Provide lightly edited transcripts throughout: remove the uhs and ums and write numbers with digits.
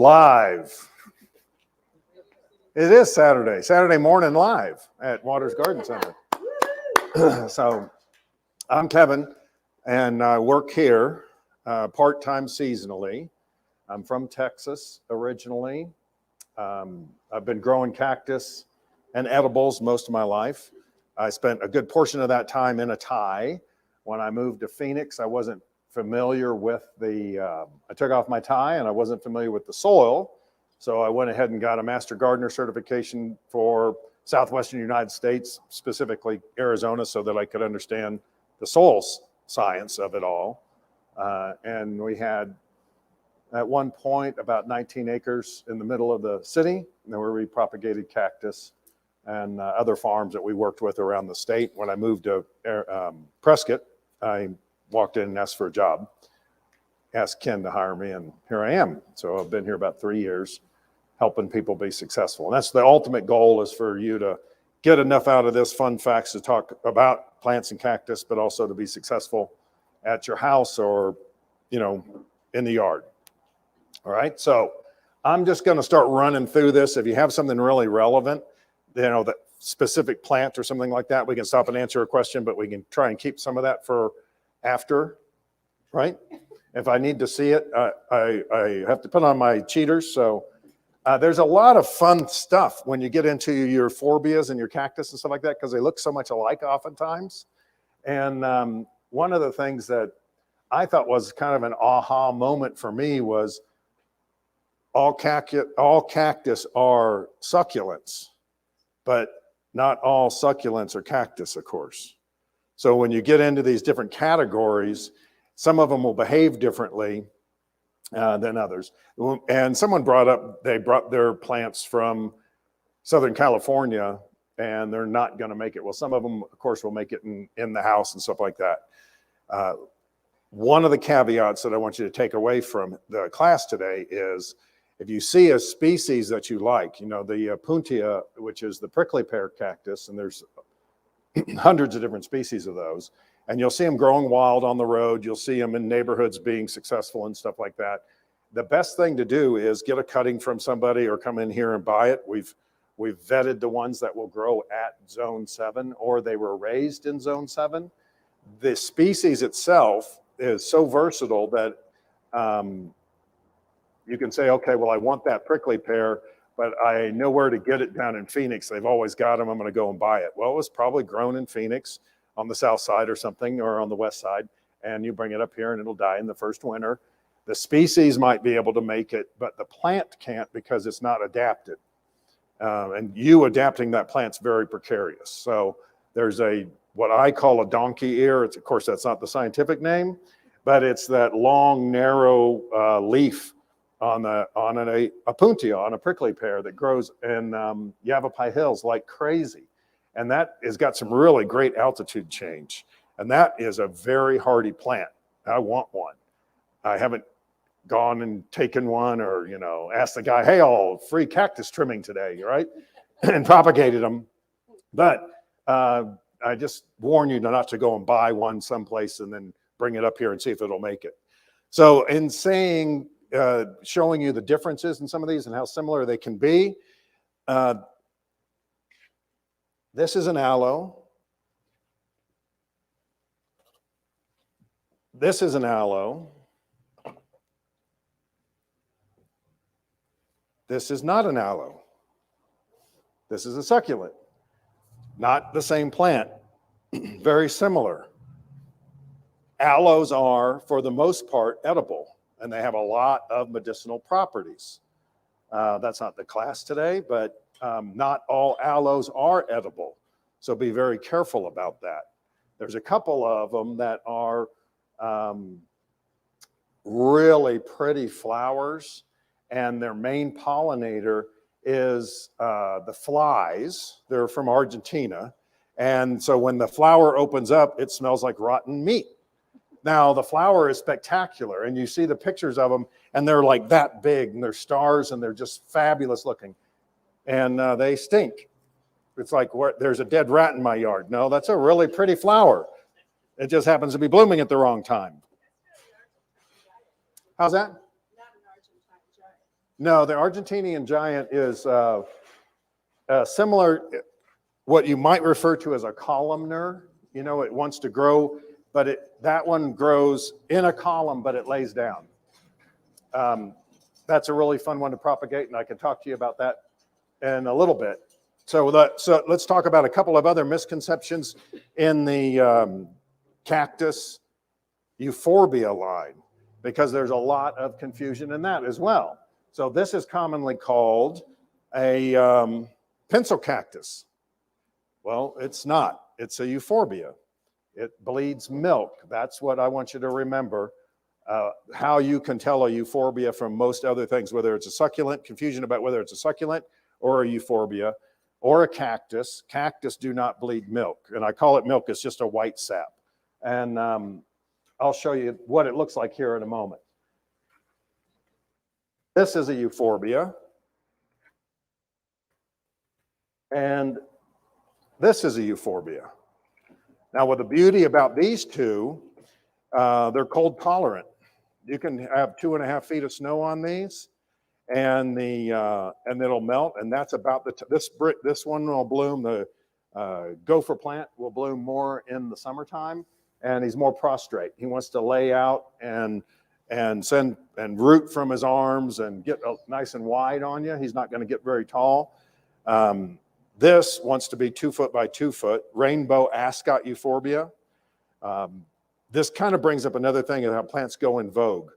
Live. It is Saturday morning live at Waters Garden Center. So I'm Kevin, and I work here part-time seasonally. I'm from Texas originally. I've been growing cactus and edibles most of my life. I spent a good portion of that time in a tie. When I moved to Phoenix, I wasn't familiar with I took off my tie and I wasn't familiar with the soil. So I went ahead and got a Master Gardener certification for Southwestern United States, specifically Arizona, so that I could understand the soil science of it all. And we had, at one point, about 19 acres in the middle of the city, where we propagated cactus and other farms that we worked with around the state. When I moved to Prescott, I walked in and asked for a job, asked Ken to hire me, and here I am. So I've been here about 3 years, helping people be successful. And that's the ultimate goal, is for you to get enough out of this fun facts to talk about plants and cactus, but also to be successful at your house or, in the yard. All right, so I'm just going to start running through this. If you have something really relevant, that specific plant or something like that, we can stop and answer a question, but we can try and keep some of that for after, right? If I need to see it, I have to put on my cheaters. So there's a lot of fun stuff when you get into your Euphorbias and your cactus and stuff like that, because they look so much alike oftentimes. And one of the things that I thought was kind of an aha moment for me was all cactus are succulents, but not all succulents are cactus, of course. So when you get into these different categories, some of them will behave differently than others. And someone they brought their plants from Southern California, and they're not going to make it. Well, some of them, of course, will make it in the house and stuff like that. One of the caveats that I want you to take away from the class today is, if you see a species that you like, the Puntia, which is the prickly pear cactus, and there's hundreds of different species of those, and you'll see them growing wild on the road. You'll see them in neighborhoods being successful and stuff like that. The best thing to do is get a cutting from somebody or come in here and buy it. We've vetted the ones that will grow at zone 7, or they were raised in zone 7. The species itself is so versatile that you can say, okay, well, I want that prickly pear, but I know where to get it down in Phoenix. They've always got them. I'm going to go and buy it. Well, it was probably grown in Phoenix on the south side or something, or on the west side, and you bring it up here and it'll die in the first winter. The species might be able to make it, but the plant can't, because it's not adapted. And you adapting that plant's very precarious. So there's what I call a donkey ear. Of course, that's not the scientific name, but it's that long, narrow leaf on a puntia, on a prickly pear, that grows in Yavapai Hills like crazy. And that has got some really great altitude change. And that is a very hardy plant. I want one. I haven't gone and taken one, or, asked the guy, hey, I'll free cactus trimming today, right? And propagated them. But I just warn you not to go and buy one someplace and then bring it up here and see if it'll make it. So in showing you the differences in some of these and how similar they can be, this is an aloe. This is an aloe. This is not an aloe. This is a succulent. Not the same plant. Very similar. Aloes are, for the most part, edible, and they have a lot of medicinal properties. That's not the class today, but not all aloes are edible. So be very careful about that. There's a couple of them that are really pretty flowers, and their main pollinator is the flies. They're from Argentina. And so when the flower opens up, it smells like rotten meat. Now, the flower is spectacular, and you see the pictures of them, and they're like that big, and they're stars, and they're just fabulous looking. And they stink. It's like, there's a dead rat in my yard. No, that's a really pretty flower. It just happens to be blooming at the wrong time. How's that? No, the Argentinian giant is similar, what you might refer to as a columnar. You know, it wants to grow, but that one grows in a column, but it lays down. That's a really fun one to propagate, and I can talk to you about that in a little bit. So let's talk about a couple of other misconceptions in the cactus Euphorbia line, because there's a lot of confusion in that as well. So this is commonly called a pencil cactus. Well, it's not. It's a Euphorbia. It bleeds milk. That's what I want you to remember. How you can tell a Euphorbia from most other things, whether it's a succulent, confusion about whether it's a succulent or a Euphorbia or a cactus. Cactus do not bleed milk. And I call it milk. It's just a white sap. And I'll show you what it looks like here in a moment. This is a Euphorbia. And this is a Euphorbia. Now, with the beauty about these two, they're cold tolerant. You can have 2.5 feet of snow on these, and it'll melt. And that's about this one will bloom. The gopher plant will bloom more in the summertime, and he's more prostrate. He wants to lay out and root from his arms and get nice and wide on you. He's not going to get very tall. This wants to be 2 foot by 2 foot, rainbow ascot Euphorbia. This kind of brings up another thing of how plants go in vogue.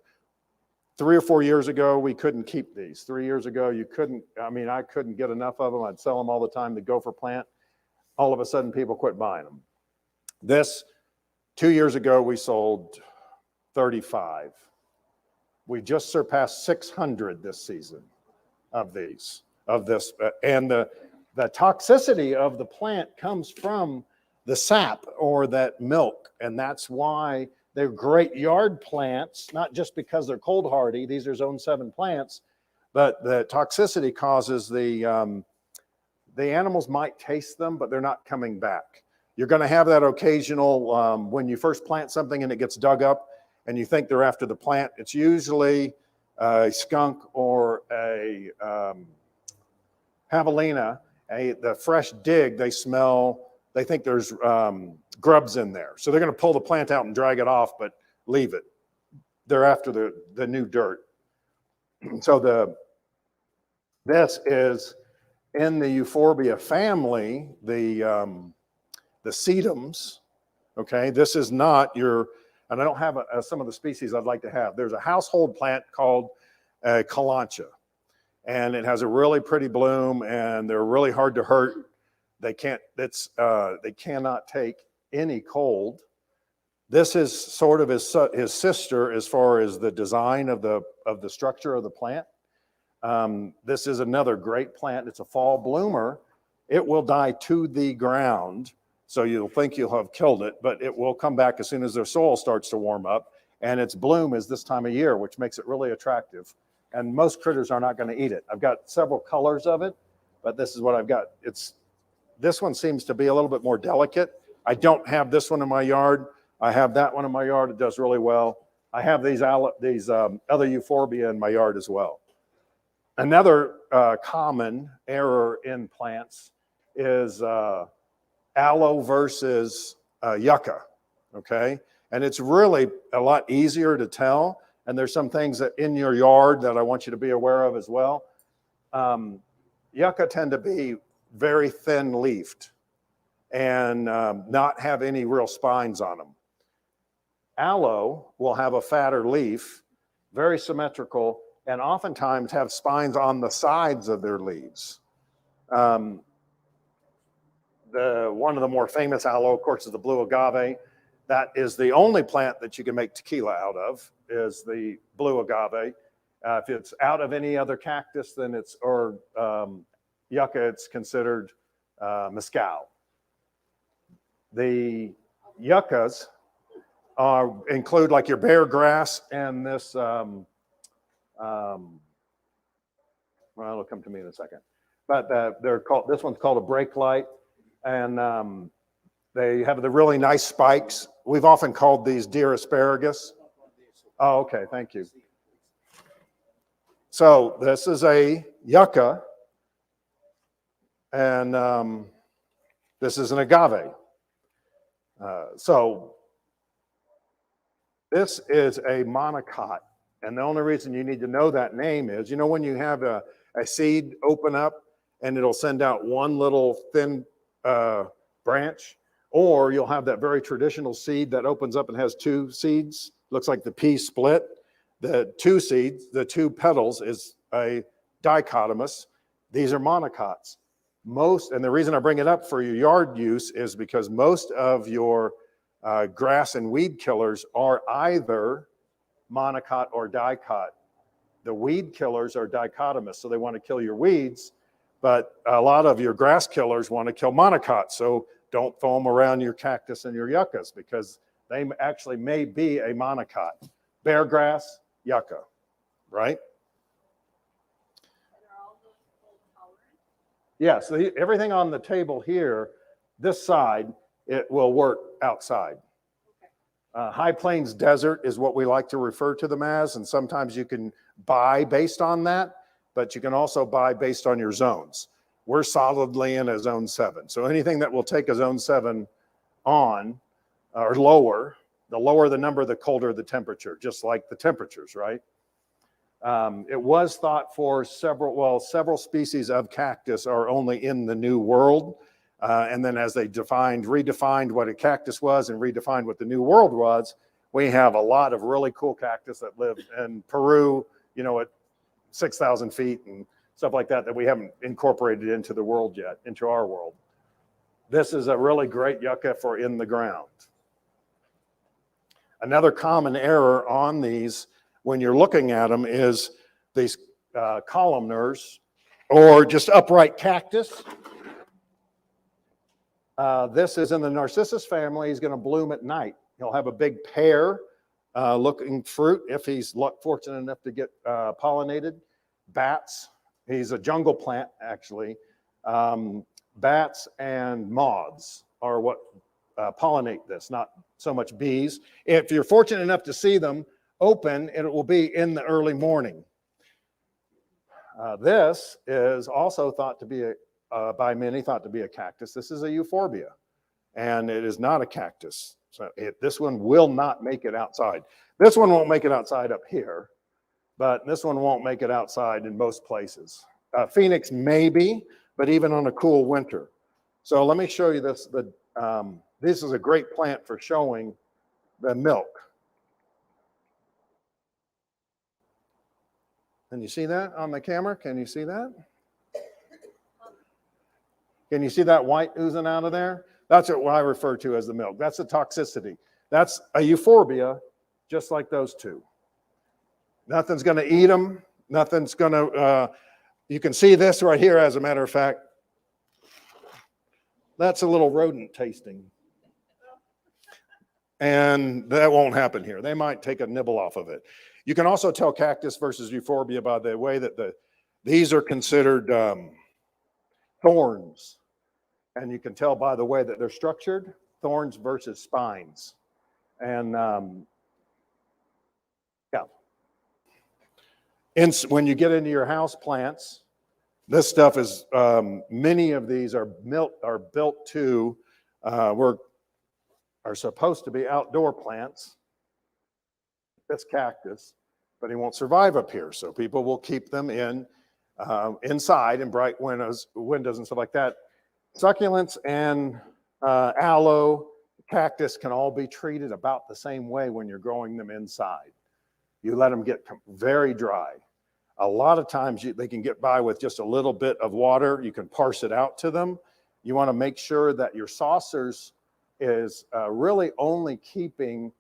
3 or 4 years ago, we couldn't keep these. 3 years ago, I couldn't get enough of them. I'd sell them all the time, the gopher plant. All of a sudden, people quit buying them. This, 2 years ago, we sold 35. We just surpassed 600 this season of this. And the toxicity of the plant comes from the sap or that milk. And that's why they're great yard plants, not just because they're cold hardy. These are zone 7 plants, but the toxicity causes the animals might taste them, but they're not coming back. You're going to have that occasional, when you first plant something and it gets dug up and you think they're after the plant, it's usually a skunk or a javelina. The fresh dig, they smell, they think there's grubs in there. So they're going to pull the plant out and drag it off, but leave it. They're after the new dirt. So this is in the Euphorbia family, the sedums. Okay, this is not your, and I don't have some of the species I'd like to have. There's a household plant called Kalancha, and it has a really pretty bloom, and they're really hard to hurt. They cannot take any cold. This is sort of his sister as far as the design of the structure of the plant. This is another great plant. It's a fall bloomer. It will die to the ground, so you'll think you'll have killed it, but it will come back as soon as their soil starts to warm up, and its bloom is this time of year, which makes it really attractive. And most critters are not going to eat it. I've got several colors of it, but this is what I've got. This one seems to be a little bit more delicate. I don't have this one in my yard. I have that one in my yard. It does really well. I have these other Euphorbia in my yard as well. Another common error in plants is aloe versus yucca, okay? And it's really a lot easier to tell. And there's some things that in your yard that I want you to be aware of as well. Yucca tend to be very thin leafed and not have any real spines on them. Aloe will have a fatter leaf, very symmetrical, and oftentimes have spines on the sides of their leaves. One of the more famous aloe, of course, is the blue agave. That is the only plant that you can make tequila out of, is the blue agave. If it's out of any other cactus, then yucca, it's considered mezcal. The yuccas include like your bear grass and this, well, it'll come to me in a second. But this one's called a brake light, and they have the really nice spikes. We've often called these deer asparagus. Oh, okay, thank you. So this is a yucca, and this is an agave. So this is a monocot. And the only reason you need to know that name is, you know, when you have a seed open up and it'll send out one little thin branch, or you'll have that very traditional seed that opens up and has two seeds, looks like the pea split. The two seeds, the two petals is a dichotomous. These are monocots. And the reason I bring it up for your yard use is because most of your grass and weed killers are either monocot or dicot. The weed killers are dichotomous, so they want to kill your weeds, but a lot of your grass killers want to kill monocots, so don't throw them around your cactus and your yuccas because they actually may be a monocot. Bear grass, yucca, right? Yes, everything on the table here, this side, it will work outside. High Plains Desert is what we like to refer to them as, and sometimes you can buy based on that, but you can also buy based on your zones. We're solidly in a zone 7. So anything that will take a zone 7 on or lower, the lower the number, the colder the temperature, just like the temperatures, right? It was thought for several species of cactus are only in the New World. And then as they redefined what a cactus was and redefined what the New World was, we have a lot of really cool cactus that live in Peru, you know, at 6,000 feet and stuff like that we haven't incorporated into the world yet, into our world. This is a really great yucca for in the ground. Another common error on these when you're looking at them is these columnars or just upright cactus. This is in the Narcissus family. He's going to bloom at night. He'll have a big pear looking fruit if he's fortunate enough to get pollinated. Bats, he's a jungle plant actually. Bats and moths are what pollinate this, not so much bees. If you're fortunate enough to see them open, it will be in the early morning. This is also thought to be by many thought to be a cactus. This is a Euphorbia, and it is not a cactus. So this one will not make it outside. This one won't make it outside up here, but this one won't make it outside in most places. Phoenix maybe, but even on a cool winter. So let me show you this. This is a great plant for showing the milk. Can you see that on the camera? Can you see that? Can you see that white oozing out of there? That's what I refer to as the milk. That's the toxicity. That's a Euphorbia, just like those two. Nothing's going to eat them. Nothing's going to, you can see this right here, as a matter of fact. That's a little rodent tasting. And that won't happen here. They might take a nibble off of it. You can also tell cactus versus Euphorbia by the way that these are considered thorns. And you can tell by the way that they're structured, thorns versus spines. And when you get into your house plants, this stuff is, many of these are built to, are supposed to be outdoor plants. That's cactus, but he won't survive up here. So people will keep them inside in bright windows and stuff like that. Succulents and aloe, cactus can all be treated about the same way when you're growing them inside. You let them get very dry. A lot of times they can get by with just a little bit of water. You can parse it out to them. You want to make sure that your saucers is really only keeping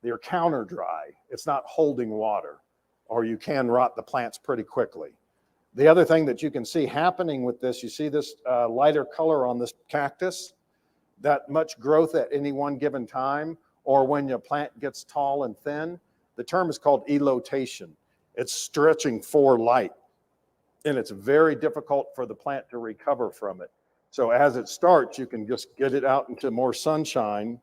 your counter dry. It's not holding water, or you can rot the plants pretty quickly. The other thing that you can see happening with this, you see this lighter color on this cactus, that much growth at any one given time, or when your plant gets tall and thin, the term is called elotation. It's stretching for light, and it's very difficult for the plant to recover from it. So as it starts, you can just get it out into more sunshine.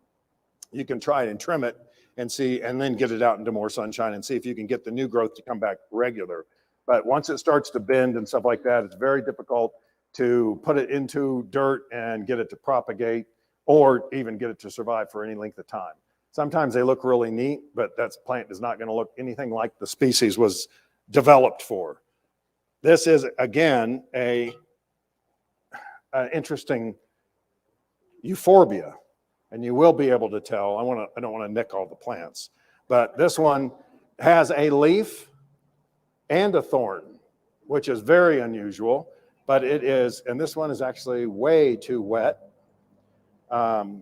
You can try and trim it and see, and then get it out into more sunshine and see if you can get the new growth to come back regular. But once it starts to bend and stuff like that, it's very difficult to put it into dirt and get it to propagate or even get it to survive for any length of time. Sometimes they look really neat, but that plant is not going to look anything like the species was developed for. This is, again, an interesting Euphorbia, and you will be able to tell. I don't want to nick all the plants, but this one has a leaf and a thorn, which is very unusual, but it is, and this one is actually way too wet. There's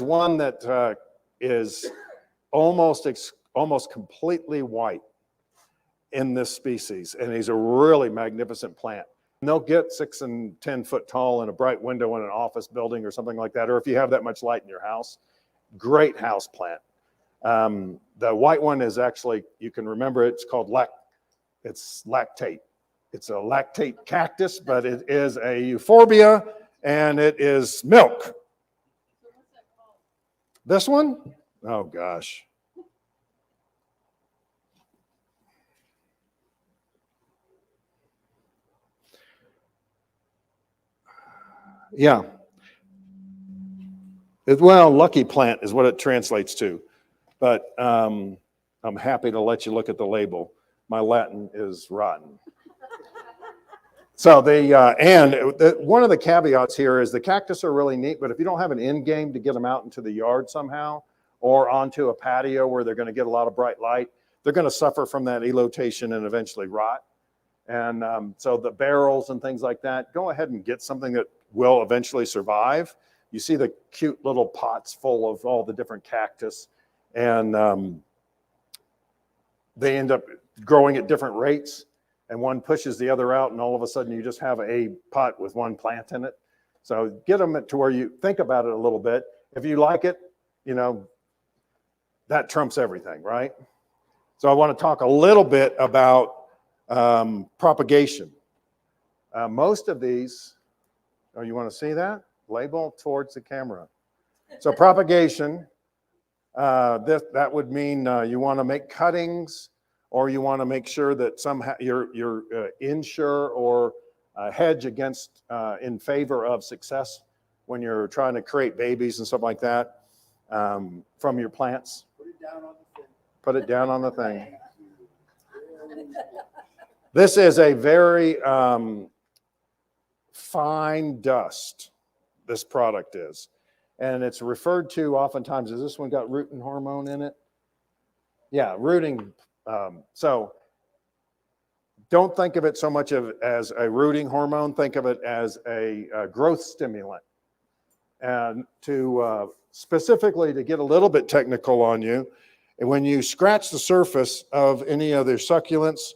one that is almost completely white in this species, and he's a really magnificent plant. And they'll get 6 and 10 foot tall in a bright window in an office building or something like that, or if you have that much light in your house, great house plant. The white one is actually, you can remember it's called lactate. It's a lactate cactus, but it is a Euphorbia, and it is milk. This one? Oh gosh. Yeah. Well, lucky plant is what it translates to. But I'm happy to let you look at the label. My Latin is rotten. So one of the caveats here is the cactus are really neat, but if you don't have an end game to get them out into the yard somehow or onto a patio where they're going to get a lot of bright light, they're going to suffer from that elotation and eventually rot. And so the barrels and things like that, go ahead and get something that will eventually survive. You see the cute little pots full of all the different cactus, and they end up growing at different rates, and one pushes the other out, and all of a sudden you just have a pot with one plant in it. So get them to where you think about it a little bit. If you like it, you know, that trumps everything, right? So I want to talk a little bit about propagation. Most of these, oh, you want to see that? Label towards the camera. So propagation, that would mean you want to make cuttings, or you want to make sure that somehow you're insure or hedge against in favor of success when you're trying to create babies and stuff like that from your plants. Put it down on the thing. Put it down on the thing. This is a very fine dust, this product is. And it's referred to oftentimes, has this one got rooting hormone in it? Yeah, rooting. So don't think of it so much as a rooting hormone. Think of it as a growth stimulant. And to specifically to get a little bit technical on you, when you scratch the surface of any of their succulents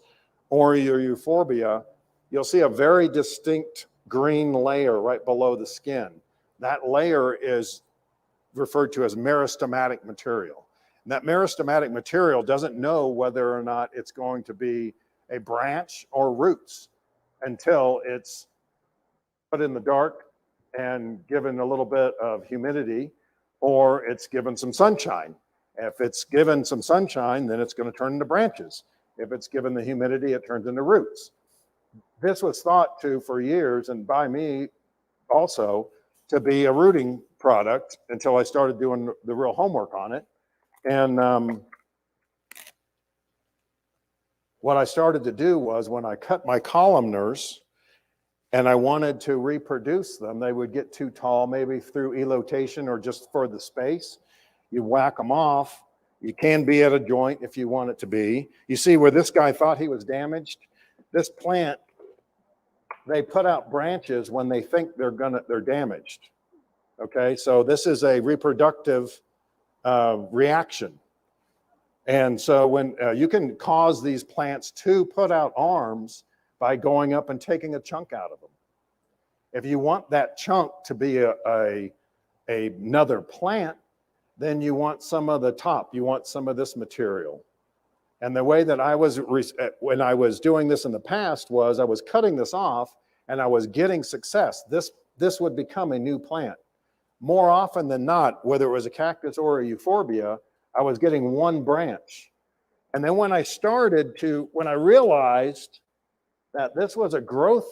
or your Euphorbia, you'll see a very distinct green layer right below the skin. That layer is referred to as meristematic material. And that meristematic material doesn't know whether or not it's going to be a branch or roots until it's put in the dark and given a little bit of humidity, or it's given some sunshine. If it's given some sunshine, then it's going to turn into branches. If it's given the humidity, it turns into roots. This was thought to for years, and by me also, to be a rooting product until I started doing the real homework on it. And what I started to do was when I cut my columnars and I wanted to reproduce them, they would get too tall, maybe through elotation or just for the space. You whack them off. You can be at a joint if you want it to be. You see where this guy thought he was damaged? This plant, they put out branches when they think they're damaged. Okay, so this is a reproductive reaction. And so when you can cause these plants to put out arms by going up and taking a chunk out of them. If you want that chunk to be another plant, then you want some of the top, you want some of this material. And the way that I was, when I was doing this in the past was I was cutting this off and I was getting success. This would become a new plant. More often than not, whether it was a cactus or a Euphorbia, I was getting one branch. And then when I realized that this was a growth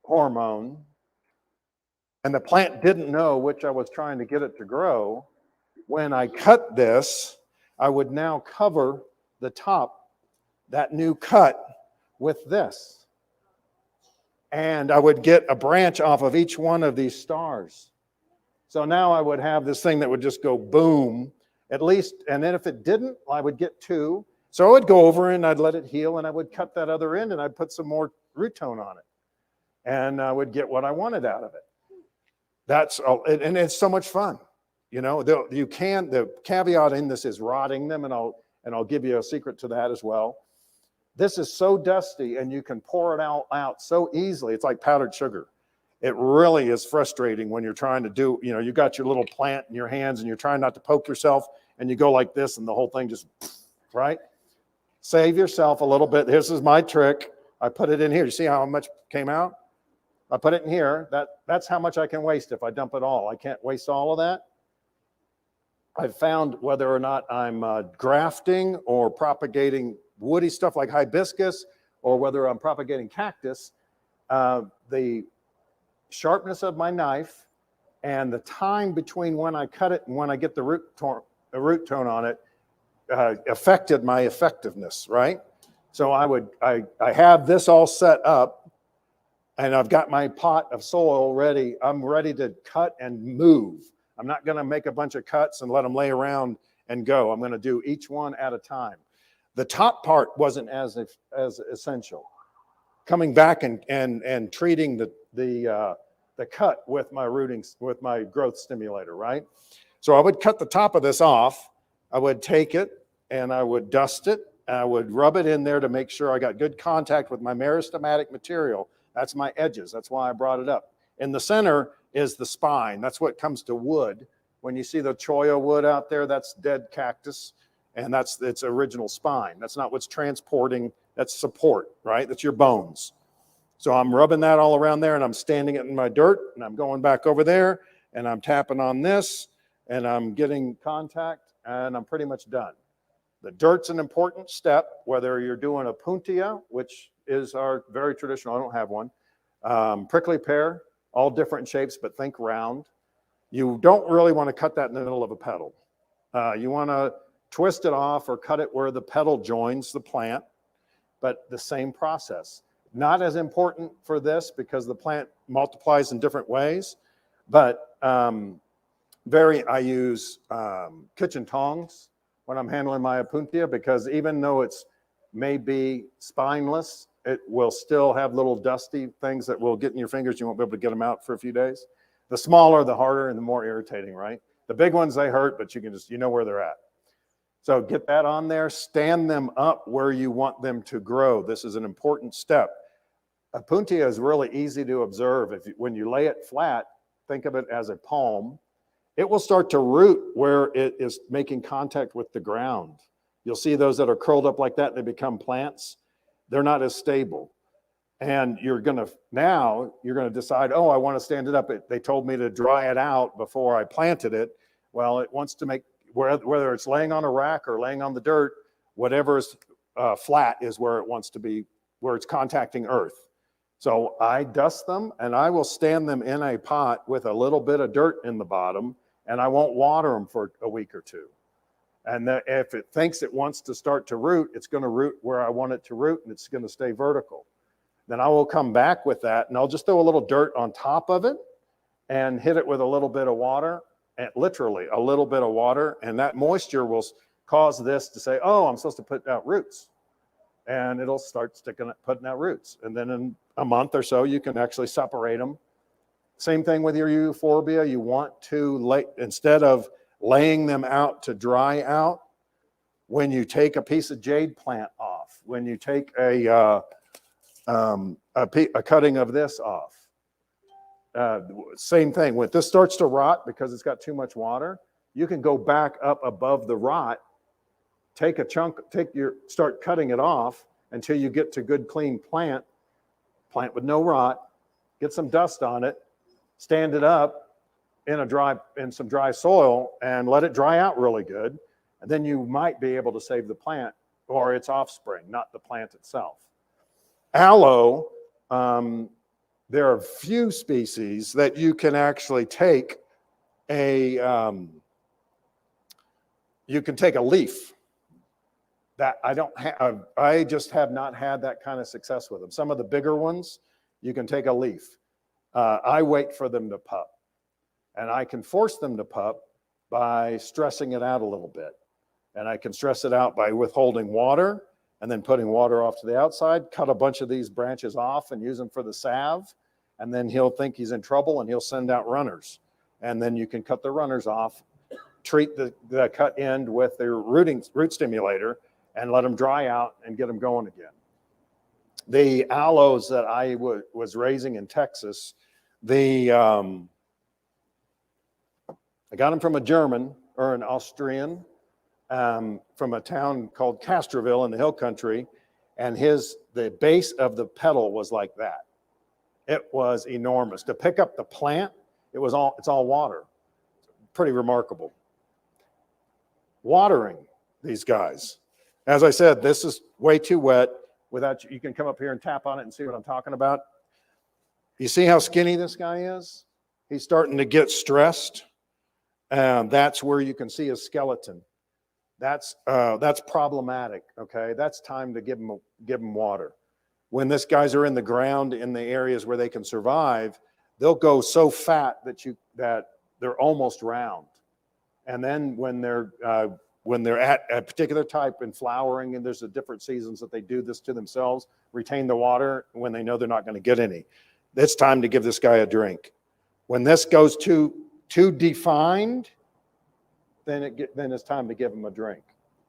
hormone and the plant didn't know which I was trying to get it to grow, when I cut this, I would now cover the top, that new cut, with this. And I would get a branch off of each one of these stars. So now I would have this thing that would just go boom, at least, and then if it didn't, I would get two. So I would go over and I'd let it heal and I would cut that other end and I'd put some more root tone on it. And I would get what I wanted out of it. And it's so much fun. You know, the caveat in this is rotting them, and I'll give you a secret to that as well. This is so dusty and you can pour it out so easily. It's like powdered sugar. It really is frustrating when you're trying to do, you know, you got your little plant in your hands and you're trying not to poke yourself and you go like this and the whole thing just, right? Save yourself a little bit. This is my trick. I put it in here. You see how much came out? I put it in here. That's how much I can waste if I dump it all. I can't waste all of that. I've found whether or not I'm grafting or propagating woody stuff like hibiscus, or whether I'm propagating cactus, the sharpness of my knife and the time between when I cut it and when I get the root tone on it affected my effectiveness, right? So I have this all set up and I've got my pot of soil ready. I'm ready to cut and move. I'm not going to make a bunch of cuts and let them lay around and go. I'm going to do each one at a time. The top part wasn't as essential. Coming back and treating the cut with my growth stimulator, right? So I would cut the top of this off. I would take it and I would dust it. And I would rub it in there to make sure I got good contact with my meristematic material. That's my edges. That's why I brought it up. In the center is the spine. That's what comes to wood. When you see the cholla wood out there, that's dead cactus. And that's its original spine. That's not what's transporting, that's support, right? That's your bones. So I'm rubbing that all around there and I'm standing it in my dirt and I'm going back over there and I'm tapping on this and I'm getting contact and I'm pretty much done. The dirt's an important step, whether you're doing a puntia, which is our very traditional, I don't have one, prickly pear, all different shapes, but think round. You don't really want to cut that in the middle of a petal. You want to twist it off or cut it where the petal joins the plant, but the same process. Not as important for this because the plant multiplies in different ways, but I use kitchen tongs when I'm handling my opuntia, because even though it's maybe spineless, it will still have little dusty things that will get in your fingers. You won't be able to get them out for a few days. The smaller, the harder and the more irritating, right? The big ones, they hurt, but you know where they're at. So get that on there, stand them up where you want them to grow. This is an important step. Opuntia is really easy to observe. When you lay it flat, think of it as a palm. It will start to root where it is making contact with the ground. You'll see those that are curled up like that, they become plants. They're not as stable. And you're going to decide, oh, I want to stand it up. They told me to dry it out before I planted it. Well, it wants to make, whether it's laying on a rack or laying on the dirt, whatever is flat is where it wants to be, where it's contacting earth. So I dust them and I will stand them in a pot with a little bit of dirt in the bottom, and I won't water them for a week or two. And if it thinks it wants to start to root, it's going to root where I want it to root, and it's going to stay vertical. Then I will come back with that and I'll just throw a little dirt on top of it and hit it with a little bit of water, and literally a little bit of water. And that moisture will cause this to say, oh, I'm supposed to put out roots. And it'll start putting out roots. And then in a month or so, you can actually separate them. Same thing with your Euphorbia. You want to instead of laying them out to dry out, when you take a piece of jade plant off, when you take a cutting of this off, same thing. When this starts to rot because it's got too much water, you can go back up above the rot, take a chunk, start cutting it off until you get to good clean plant with no rot, get some dust on it, stand it up in some dry soil and let it dry out really good. And then you might be able to save the plant or its offspring, not the plant itself. Aloe, there are few species that you can actually take you can take a leaf. That I just have not had that kind of success with them. Some of the bigger ones, you can take a leaf. I wait for them to pup, and I can force them to pup by stressing it out a little bit. And I can stress it out by withholding water and then putting water off to the outside, cut a bunch of these branches off and use them for the salve. And then he'll think he's in trouble and he'll send out runners. And then you can cut the runners off, treat the cut end with the root stimulator and let them dry out and get them going again. The aloes that I was raising in Texas, I got them from a German or an Austrian, from a town called Castroville in the hill country, and the base of the petal was like that. It was enormous. To pick up the plant, it's all water. Pretty remarkable. Watering these guys. As I said, this is way too wet. You can come up here and tap on it and see what I'm talking about. You see how skinny this guy is? He's starting to get stressed. That's where you can see his skeleton. That's problematic, okay? That's time to give them water. When these guys are in the ground in the areas where they can survive, they'll go so fat that they're almost round. And then when they're at a particular type and flowering, and there's different seasons that they do this to themselves, retain the water when they know they're not going to get any. It's time to give this guy a drink. When this goes too defined, then it's time to give them a drink.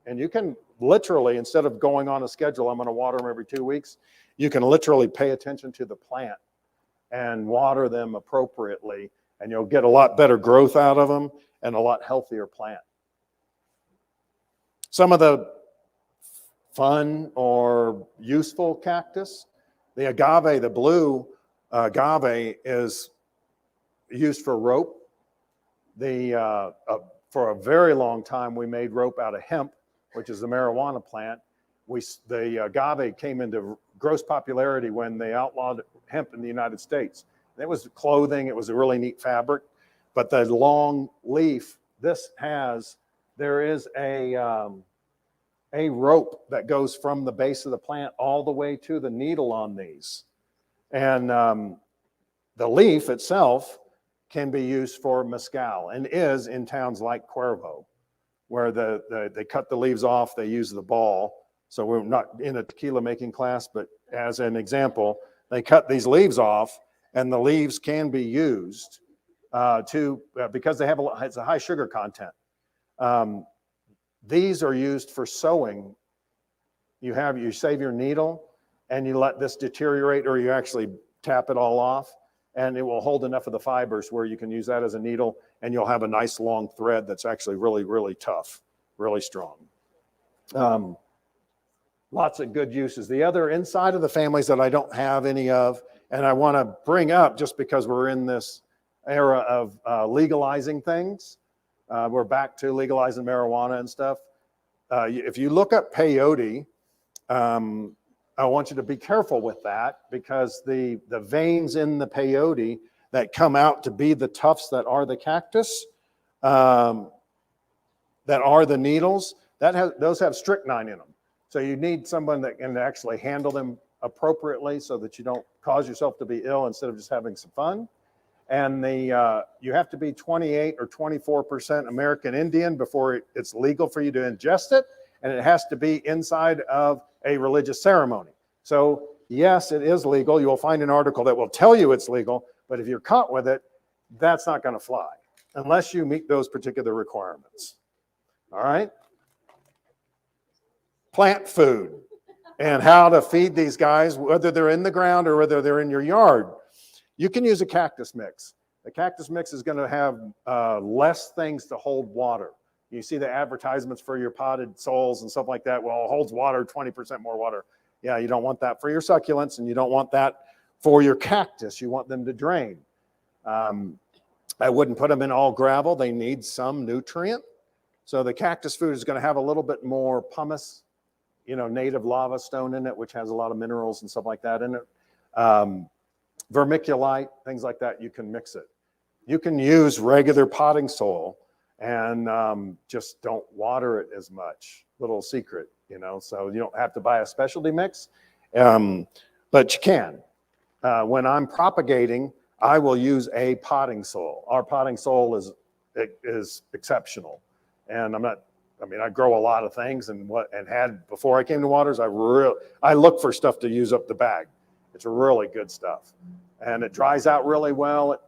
And you can literally, instead of going on a schedule, I'm going to water them every 2 weeks, you can literally pay attention to the plant and water them appropriately, and you'll get a lot better growth out of them and a lot healthier plant. Some of the fun or useful cactus, the agave, the blue agave, is used for rope. For a very long time, we made rope out of hemp, which is the marijuana plant. The agave came into gross popularity when they outlawed hemp in the United States. It was clothing. It was a really neat fabric. But the long leaf, there is a rope that goes from the base of the plant all the way to the needle on these. And the leaf itself can be used for mezcal and is in towns like Cuervo, where they cut the leaves off, they use the ball. So we're not in a tequila making class, but as an example, they cut these leaves off, and the leaves can be used because it's a high sugar content. These are used for sewing. You save your needle and you let this deteriorate, or you actually tap it all off, and it will hold enough of the fibers where you can use that as a needle, and you'll have a nice long thread that's actually really, really tough, really strong. Lots of good uses. The other inside of the families that I don't have any of, and I want to bring up just because we're in this era of legalizing things. We're back to legalizing marijuana and stuff. If you look up peyote, I want you to be careful with that, because the veins in the peyote that come out to be the tufts that are the cactus, that are the needles, those have strychnine in them. So you need someone that can actually handle them appropriately so that you don't cause yourself to be ill instead of just having some fun. And you have to be 28 or 24% American Indian before it's legal for you to ingest it. And it has to be inside of a religious ceremony. So yes, it is legal. You'll find an article that will tell you it's legal, but if you're caught with it, that's not going to fly unless you meet those particular requirements. All right? Plant food and how to feed these guys, whether they're in the ground or whether they're in your yard. You can use a cactus mix. The cactus mix is going to have less things to hold water. You see the advertisements for your potted soils and stuff like that. Well, it holds water, 20% more water. Yeah, you don't want that for your succulents, and you don't want that for your cactus. You want them to drain. I wouldn't put them in all gravel. They need some nutrient. So the cactus food is going to have a little bit more pumice, native lava stone in it, which has a lot of minerals and stuff like that in it. Vermiculite, things like that, you can mix it. You can use regular potting soil and just don't water it as much. Little secret, so you don't have to buy a specialty mix, but you can. When I'm propagating, I will use a potting soil. Our potting soil is exceptional. And I grow a lot of things and had before I came to Waters, I look for stuff to use up the bag. It's really good stuff. And it dries out really well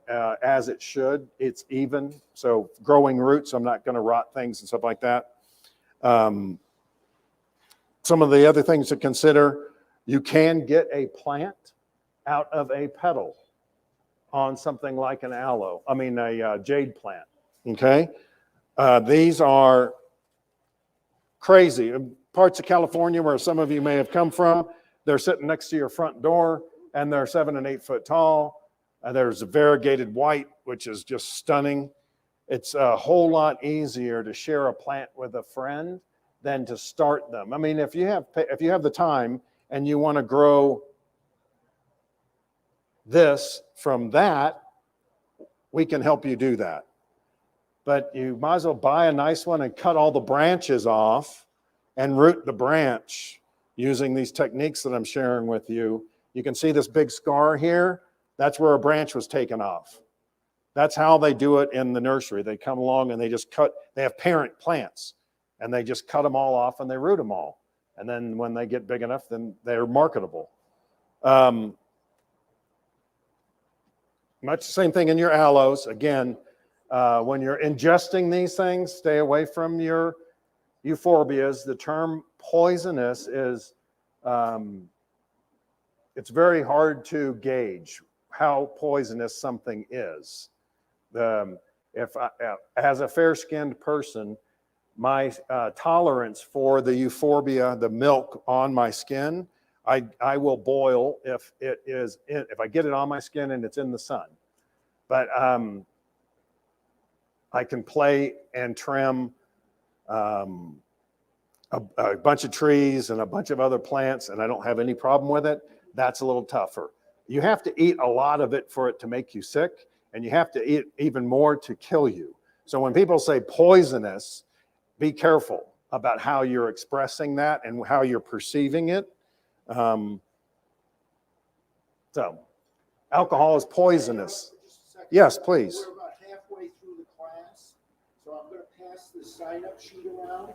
as it should. It's even, so growing roots, I'm not going to rot things and stuff like that. Some of the other things to consider, you can get a plant out of a petal on something like an aloe, a jade plant, okay? These are crazy. Parts of California where some of you may have come from, they're sitting next to your front door and they're 7 and 8 foot tall. There's a variegated white, which is just stunning. It's a whole lot easier to share a plant with a friend than to start them. If you have the time and you want to grow this from that, we can help you do that. But you might as well buy a nice one and cut all the branches off and root the branch using these techniques that I'm sharing with you. You can see this big scar here. That's where a branch was taken off. That's how they do it in the nursery. They come along and they have parent plants and they just cut them all off and they root them all. And then when they get big enough, then they're marketable. Much the same thing in your aloes. Again, when you're ingesting these things, stay away from your euphorbias. The term poisonous is, it's very hard to gauge how poisonous something is. As a fair-skinned person, my tolerance for the euphorbia, the milk on my skin, I will boil if I get it on my skin and it's in the sun. But I can play and trim a bunch of trees and a bunch of other plants, and I don't have any problem with it. That's a little tougher. You have to eat a lot of it for it to make you sick, and you have to eat even more to kill you. So when people say poisonous, be careful about how you're expressing that and how you're perceiving it. So alcohol is poisonous. Yes, please. We're about halfway through the class, so I'm going to pass the sign-up sheet around,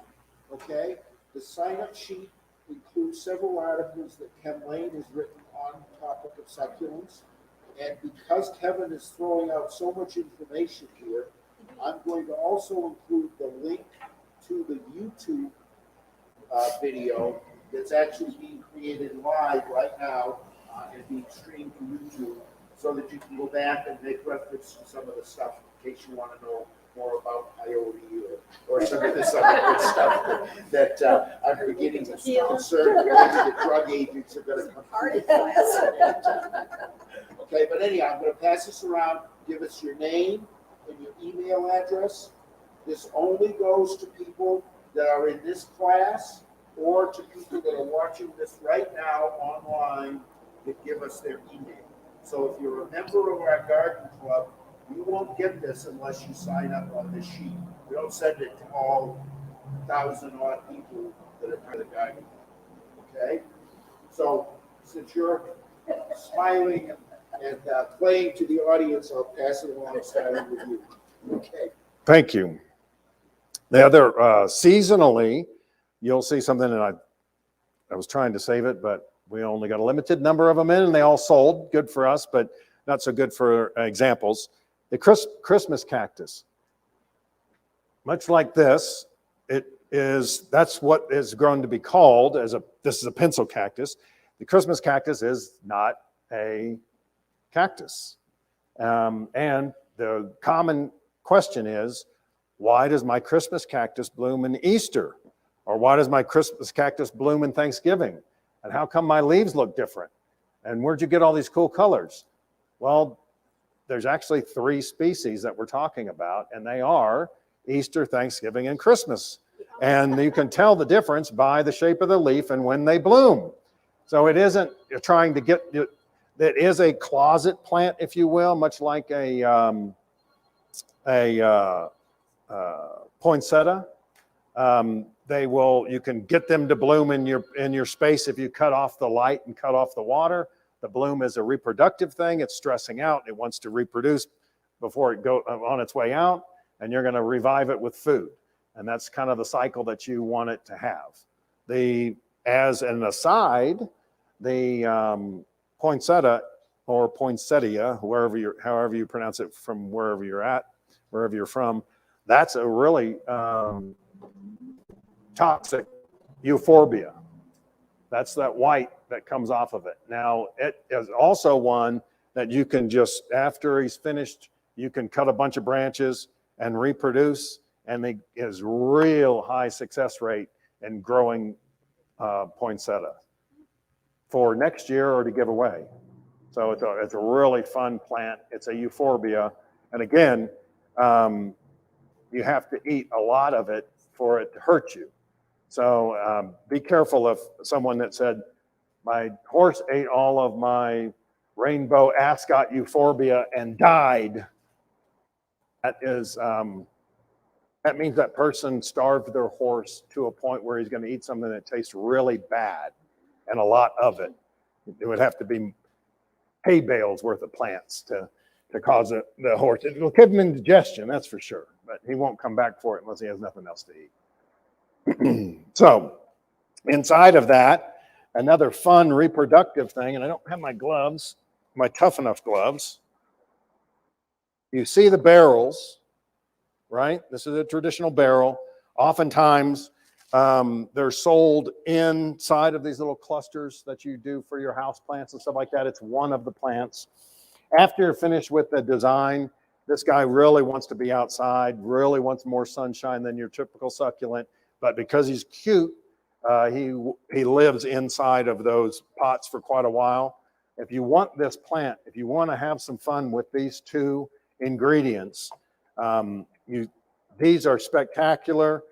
okay? The sign-up sheet includes several articles that Ken Lane has written on the topic of succulents. And because Kevin is throwing out so much information here, I'm going to also include the link to the YouTube video that's actually being created live right now and being streamed to YouTube, so that you can go back and make reference to some of the stuff in case you want to know more about peyote or some of this other good stuff that I'm beginning to be concerned that drug agents are going to come to the class. Okay, but anyhow, I'm going to pass this around. Give us your name and your email address. This only goes to people that are in this class or to people that are watching this right now online that give us their email. So if you're a member of our garden club, you won't get this unless you sign up on this sheet. We don't send it to all 1,000-odd people that are part of the garden club. Okay? So since you're smiling and playing to the audience, I'll pass it along starting with you. Okay. Thank you. The other, seasonally, you'll see something, and I was trying to save it, but we only got a limited number of them in, and they all sold. Good for us, but not so good for examples. The Christmas cactus. Much like this, that's what is going to be called this is a pencil cactus. The Christmas cactus is not a cactus. And the common question is, why does my Christmas cactus bloom in Easter? Or why does my Christmas cactus bloom in Thanksgiving? And how come my leaves look different? And where'd you get all these cool colors? Well, there's actually 3 species that we're talking about, and they are Easter, Thanksgiving, and Christmas. And you can tell the difference by the shape of the leaf and when they bloom. So it isn't you're trying to get, it is a closet plant, if you will, much like a poinsettia. You can get them to bloom in your space if you cut off the light and cut off the water. The bloom is a reproductive thing. It's stressing out. It wants to reproduce before it goes on its way out, and you're going to revive it with food. And that's kind of the cycle that you want it to have. As an aside, the poinsettia or poinsettia, however you pronounce it from wherever you're from, that's a really toxic Euphorbia. That's that white that comes off of it. Now, it is also one that you can just, after he's finished, you can cut a bunch of branches and reproduce, and it has real high success rate in growing poinsettia for next year or to give away. So it's a really fun plant. It's a Euphorbia. And again, you have to eat a lot of it for it to hurt you. So be careful of someone that said, my horse ate all of my rainbow ascot Euphorbia and died. That means that person starved their horse to a point where he's going to eat something that tastes really bad, and a lot of it. It would have to be hay bales worth of plants to cause the horse. It will give him indigestion, that's for sure, but he won't come back for it unless he has nothing else to eat. So inside of that, another fun reproductive thing, and I don't have my gloves, my tough enough gloves. You see the barrels, right? This is a traditional barrel. Oftentimes, they're sold inside of these little clusters that you do for your house plants and stuff like that. It's one of the plants. After you're finished with the design, this guy really wants to be outside, really wants more sunshine than your typical succulent. But because he's cute, he lives inside of those pots for quite a while. If you want this plant, if you want to have some fun with these two ingredients, these are spectacular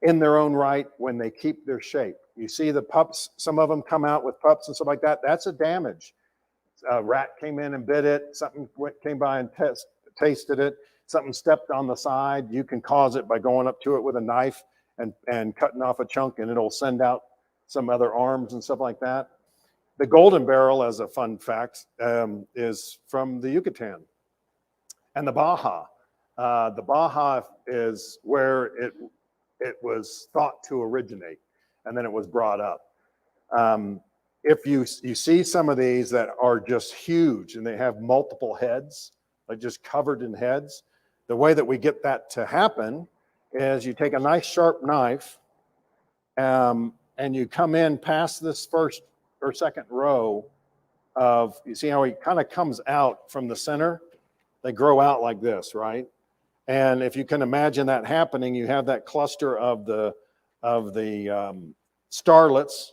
in their own right when they keep their shape. You see the pups, some of them come out with pups and stuff like that. That's a damage. A rat came in and bit it. Something came by and tasted it. Something stepped on the side. You can cause it by going up to it with a knife and cutting off a chunk, and it'll send out some other arms and stuff like that. The golden barrel, as a fun fact, is from the Yucatan and the Baja. The Baja is where it was thought to originate, and then it was brought up. If you see some of these that are just huge and they have multiple heads, like just covered in heads, the way that we get that to happen is you take a nice sharp knife and you come in past this first or second row of, you see how he kind of comes out from the center? They grow out like this, right? And if you can imagine that happening, you have that cluster of the starlets,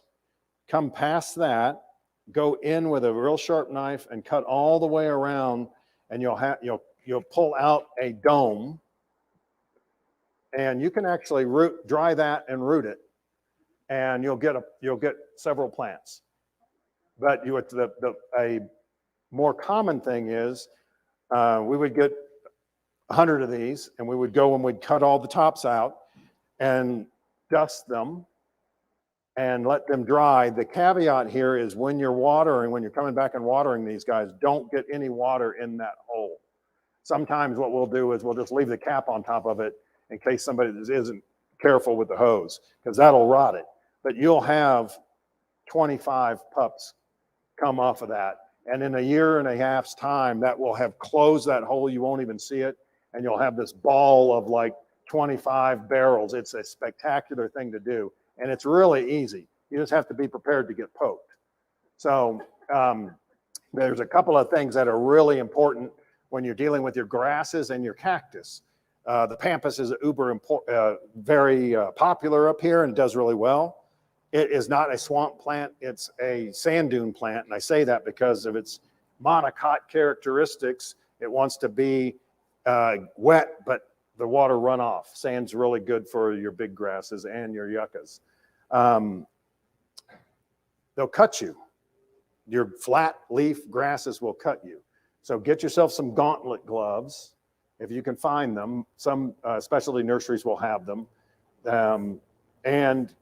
come past that, go in with a real sharp knife and cut all the way around, and you'll pull out a dome, and you can actually dry that and root it, and you'll get several plants. But a more common thing is we would get 100 of these, and we would go and we'd cut all the tops out and dust them and let them dry. The caveat here is when you're watering, when you're coming back and watering these guys, don't get any water in that hole. Sometimes what we'll do is we'll just leave the cap on top of it in case somebody isn't careful with the hose, because that'll rot it. But you'll have 25 pups come off of that. And in a year and a half's time, that will have closed that hole. You won't even see it. And you'll have this ball of like 25 barrels. It's a spectacular thing to do. And it's really easy. You just have to be prepared to get poked. So there's a couple of things that are really important when you're dealing with your grasses and your cactus. The pampas is very popular up here and does really well. It is not a swamp plant. It's a sand dune plant. And I say that because of its monocot characteristics. It wants to be wet, but the water runoff. Sand's really good for your big grasses and your yuccas. They'll cut you. Your flat leaf grasses will cut you. So get yourself some gauntlet gloves if you can find them. Some specialty nurseries will have them. And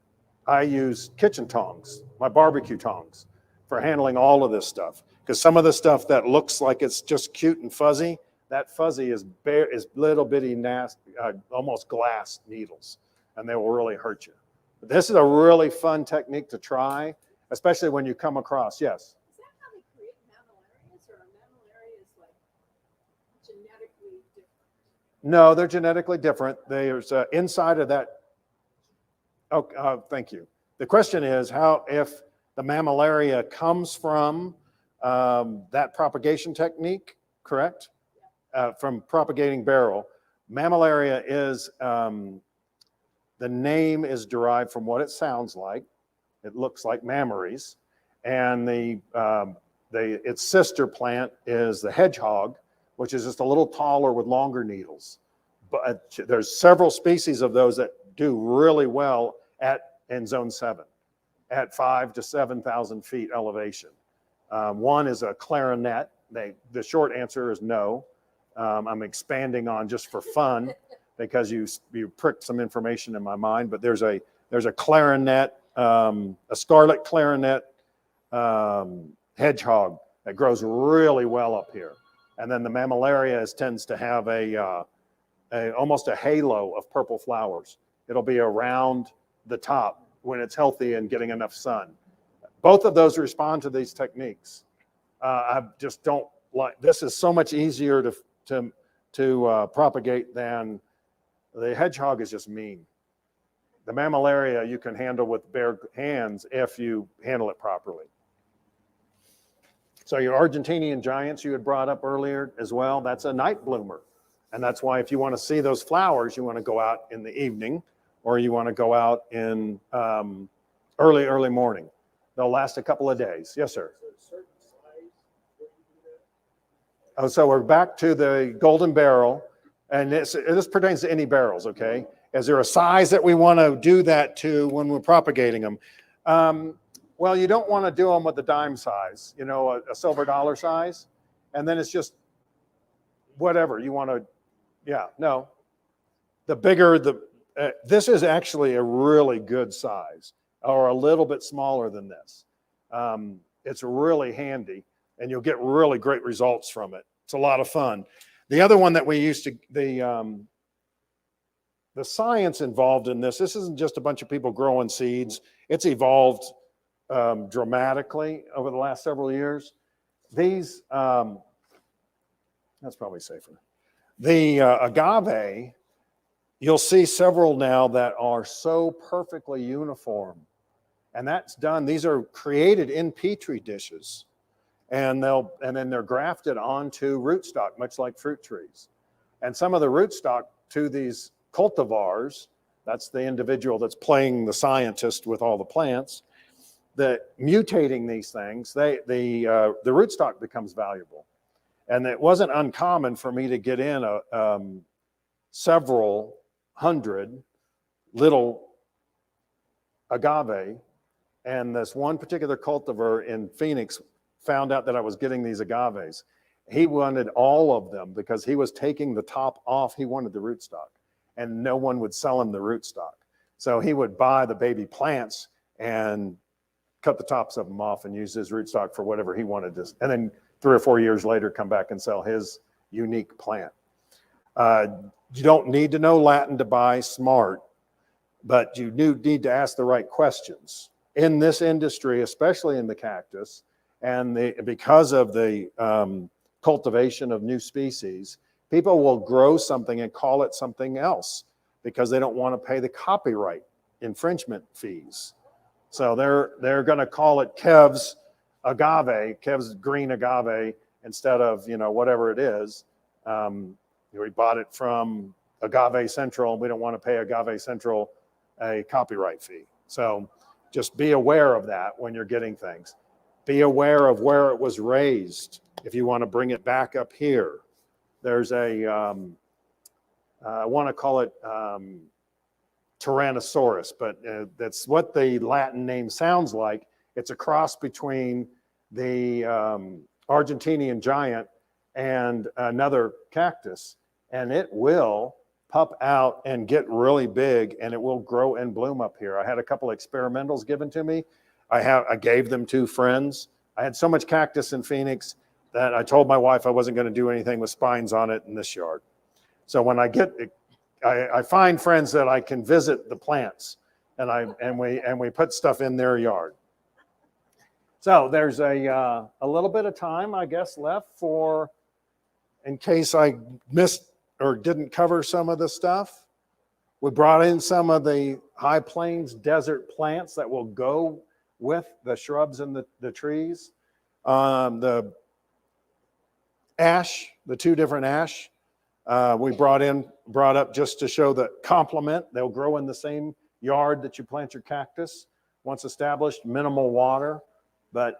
I use kitchen tongs, my barbecue tongs, for handling all of this stuff. Because some of the stuff that looks like it's just cute and fuzzy, that fuzzy is little bitty, nasty, almost glass needles, and they will really hurt you. But this is a really fun technique to try, especially when you come across, yes? Is that how they create mammillarias, or are mammillarias like genetically different? No, they're genetically different. There's inside of that. Oh, thank you. The question is how if the mammillaria comes from that propagation technique, correct? From propagating beryl. Mammillaria is, the name is derived from what it sounds like. It looks like mammaries. And its sister plant is the hedgehog, which is just a little taller with longer needles. But there's several species of those that do really well in zone 7 at 5,000 to 7,000 feet elevation. One is a clarinet. The short answer is no. I'm expanding on just for fun because you pricked some information in my mind, but there's a clarinet, a scarlet clarinet hedgehog that grows really well up here. And then the mammillaria tends to have almost a halo of purple flowers. It'll be around the top when it's healthy and getting enough sun. Both of those respond to these techniques. I just don't like, this is so much easier to propagate than the hedgehog is just mean. The mammillaria you can handle with bare hands if you handle it properly. So your Argentinian Giants you had brought up earlier as well, that's a night bloomer. And that's why if you want to see those flowers, you want to go out in the evening or you want to go out in early morning. They'll last a couple of days. Yes, sir. Oh, so we're back to the golden barrel, and this pertains to any barrels, okay? Is there a size that we want to do that to when we're propagating them? Well, you don't want to do them with the dime size, a silver dollar size, and then it's just whatever you want to, no. The bigger, this is actually a really good size, or a little bit smaller than this. It's really handy, and you'll get really great results from it. It's a lot of fun. The other one that we used to, the science involved in this isn't just a bunch of people growing seeds. It's evolved dramatically over the last several years. These, that's probably safer. The agave, you'll see several now that are so perfectly uniform. And that's done, these are created in Petri dishes. And then they're grafted onto rootstock, much like fruit trees. And some of the rootstock to these cultivars, that's the individual that's playing the scientist with all the plants, that mutating these things, the rootstock becomes valuable. And it wasn't uncommon for me to get in several hundred little agave. And this one particular cultivar in Phoenix found out that I was getting these agaves. He wanted all of them because he was taking the top off. He wanted the rootstock, and no one would sell him the rootstock. So he would buy the baby plants and cut the tops of them off and use his rootstock for whatever he wanted to. And then 3 or 4 years later, come back and sell his unique plant. You don't need to know Latin to buy smart, but you do need to ask the right questions. In this industry, especially in the cactus, and because of the cultivation of new species, people will grow something and call it something else because they don't want to pay the copyright infringement fees. So they're going to call it Kev's agave, Kev's green agave, instead of whatever it is. We bought it from Agave Central. We don't want to pay Agave Central a copyright fee. So just be aware of that when you're getting things. Be aware of where it was raised. If you want to bring it back up here, there's a I want to call it Tyrannosaurus, but that's what the Latin name sounds like. It's a cross between the Argentinian giant and another cactus, and it will pup out and get really big, and it will grow and bloom up here. I had a couple of experimentals given to me. I gave them to friends. I had so much cactus in Phoenix that I told my wife I wasn't going to do anything with spines on it in this yard. So when I find friends that I can visit the plants, and we put stuff in their yard. So there's a little bit of time, I guess, left for, in case I missed or didn't cover some of the stuff. We brought in some of the high plains desert plants that will go with the shrubs and the trees. The ash, the two different ash, we brought up just to show the complement. They'll grow in the same yard that you plant your cactus. Once established, minimal water. But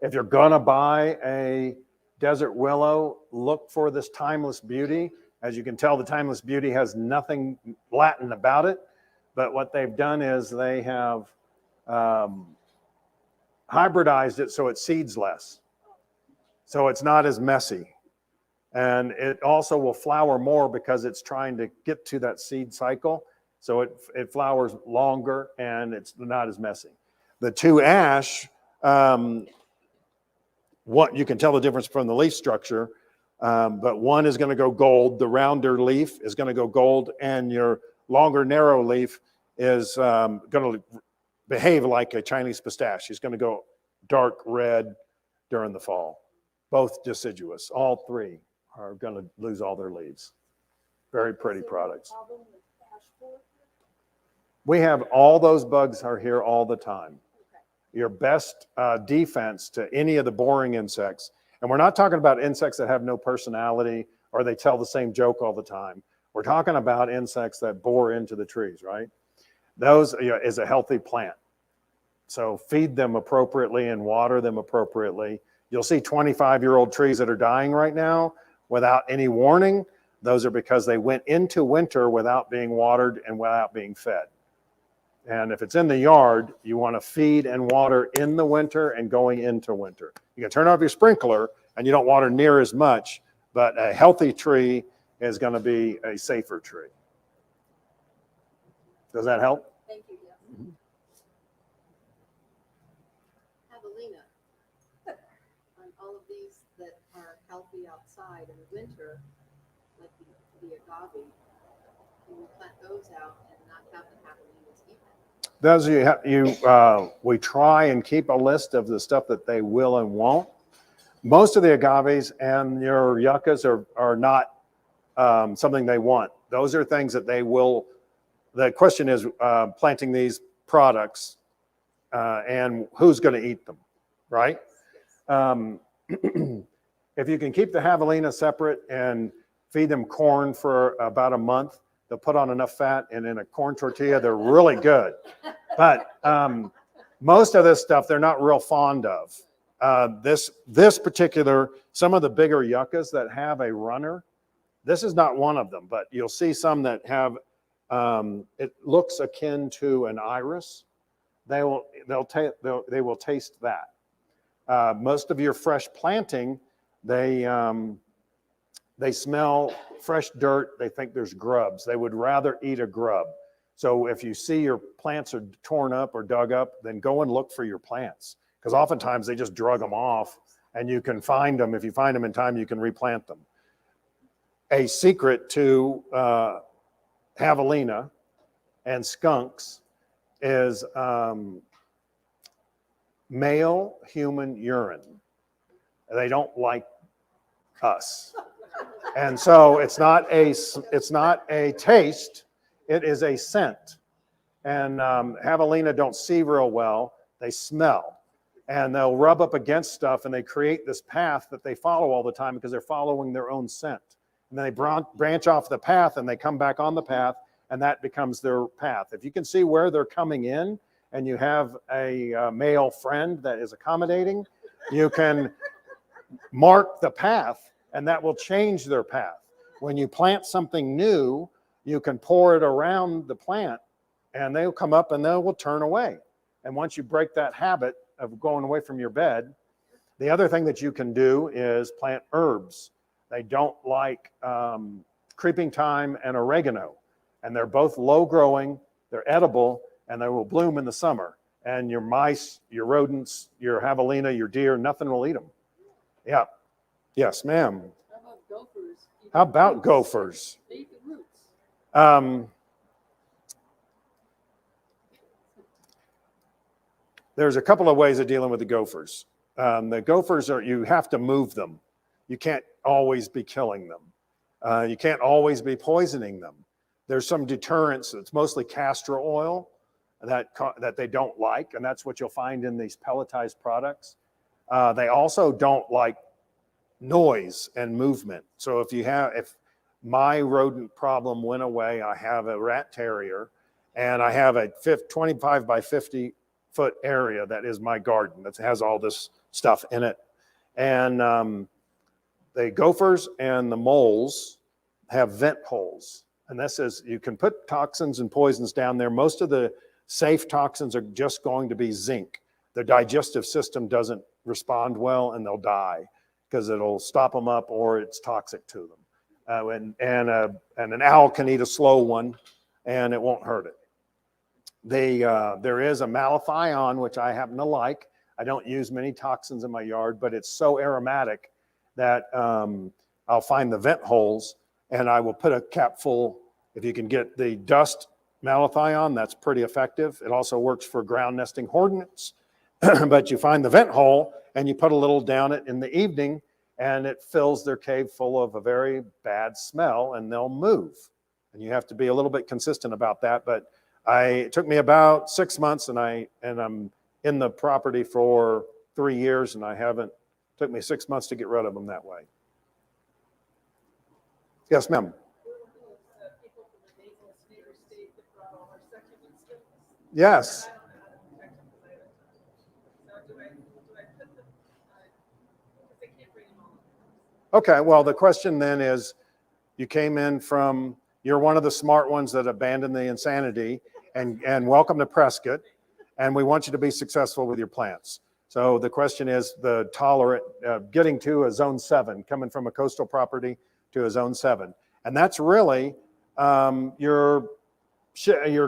if you're gonna buy a desert willow, look for this timeless beauty. As you can tell, the timeless beauty has nothing Latin about it. But what they've done is they have hybridized it so it seeds less. So it's not as messy. And it also will flower more because it's trying to get to that seed cycle. So it flowers longer and it's not as messy. The two ash, you can tell the difference from the leaf structure, but one is going to go gold. The rounder leaf is going to go gold, and your longer, narrow leaf is going to behave like a Chinese pistache. It's going to go dark red during the fall. Both deciduous. All three are going to lose all their leaves. Very pretty products. We have all those bugs are here all the time. Your best defense to any of the boring insects, and we're not talking about insects that have no personality or they tell the same joke all the time. We're talking about insects that bore into the trees, right? Those is a healthy plant. So feed them appropriately and water them appropriately. You'll see 25-year-old trees that are dying right now without any warning. Those are because they went into winter without being watered and without being fed. And if it's in the yard, you want to feed and water in the winter and going into winter. You can turn off your sprinkler and you don't water near as much, but a healthy tree is going to be a safer tree. Does that help? Thank you, yes. Mm-hmm. Javelina, on all of these that are healthy outside in the winter, like the agave, can we plant those out and not have the javelinas eat them? Those we try and keep a list of the stuff that they will and won't. Most of the agaves and your yuccas are not something they want. Those are things that they will. The question is planting these products and who's going to eat them, right? If you can keep the javelina separate and feed them corn for about a month, they'll put on enough fat, and in a corn tortilla, they're really good. But most of this stuff, they're not real fond of. This particular, some of the bigger yuccas that have a runner, this is not one of them, but you'll see some that have, it looks akin to an iris. They will taste that. Most of your fresh planting, they smell fresh dirt. They think there's grubs. They would rather eat a grub. So if you see your plants are torn up or dug up, then go and look for your plants. Because oftentimes they just drug them off, and you can find them. If you find them in time, you can replant them. A secret to javelina and skunks is male human urine. They don't like us. And so it's not a taste, it is a scent. And javelina don't see real well, they smell. And they'll rub up against stuff and they create this path that they follow all the time because they're following their own scent. And then they branch off the path and they come back on the path, and that becomes their path. If you can see where they're coming in and you have a male friend that is accommodating, you can mark the path, and that will change their path. When you plant something new, you can pour it around the plant and they'll come up and they will turn away. And once you break that habit of going away from your bed, the other thing that you can do is plant herbs. They don't like creeping thyme and oregano. And they're both low growing, they're edible, and they will bloom in the summer. And your mice, your rodents, your javelina, your deer, nothing will eat them. Yeah. Yes, ma'am. How about gophers? How about gophers? They eat the roots. There's a couple of ways of dealing with the gophers. The gophers you have to move them. You can't always be killing them. You can't always be poisoning them. There's some deterrents. It's mostly castor oil that they don't like, and that's what you'll find in these pelletized products. They also don't like noise and movement. So if my rodent problem went away, I have a rat terrier, and I have a 25 by 50 foot area that is my garden that has all this stuff in it. And the gophers and the moles have vent holes. And this is, you can put toxins and poisons down there. Most of the safe toxins are just going to be zinc. Their digestive system doesn't respond well and they'll die because it'll stop them up or it's toxic to them. And an owl can eat a slow one and it won't hurt it. There is a malathion, which I happen to like. I don't use many toxins in my yard, but it's so aromatic that I'll find the vent holes and I will put a cap full. If you can get the dust malathion, that's pretty effective. It also works for ground nesting hornets, but you find the vent hole and you put a little down it in the evening and it fills their cave full of a very bad smell and they'll move. And you have to be a little bit consistent about that. But it took me about 6 months and I'm in the property for 3 years and it took me 6 months to get rid of them that way. Yes, ma'am. Yes. Okay, well, the question then is, you're one of the smart ones that abandoned the insanity and welcome to Prescott, and we want you to be successful with your plants. So the question is the tolerant, getting to a zone 7, coming from a coastal property to a zone 7. And that's really your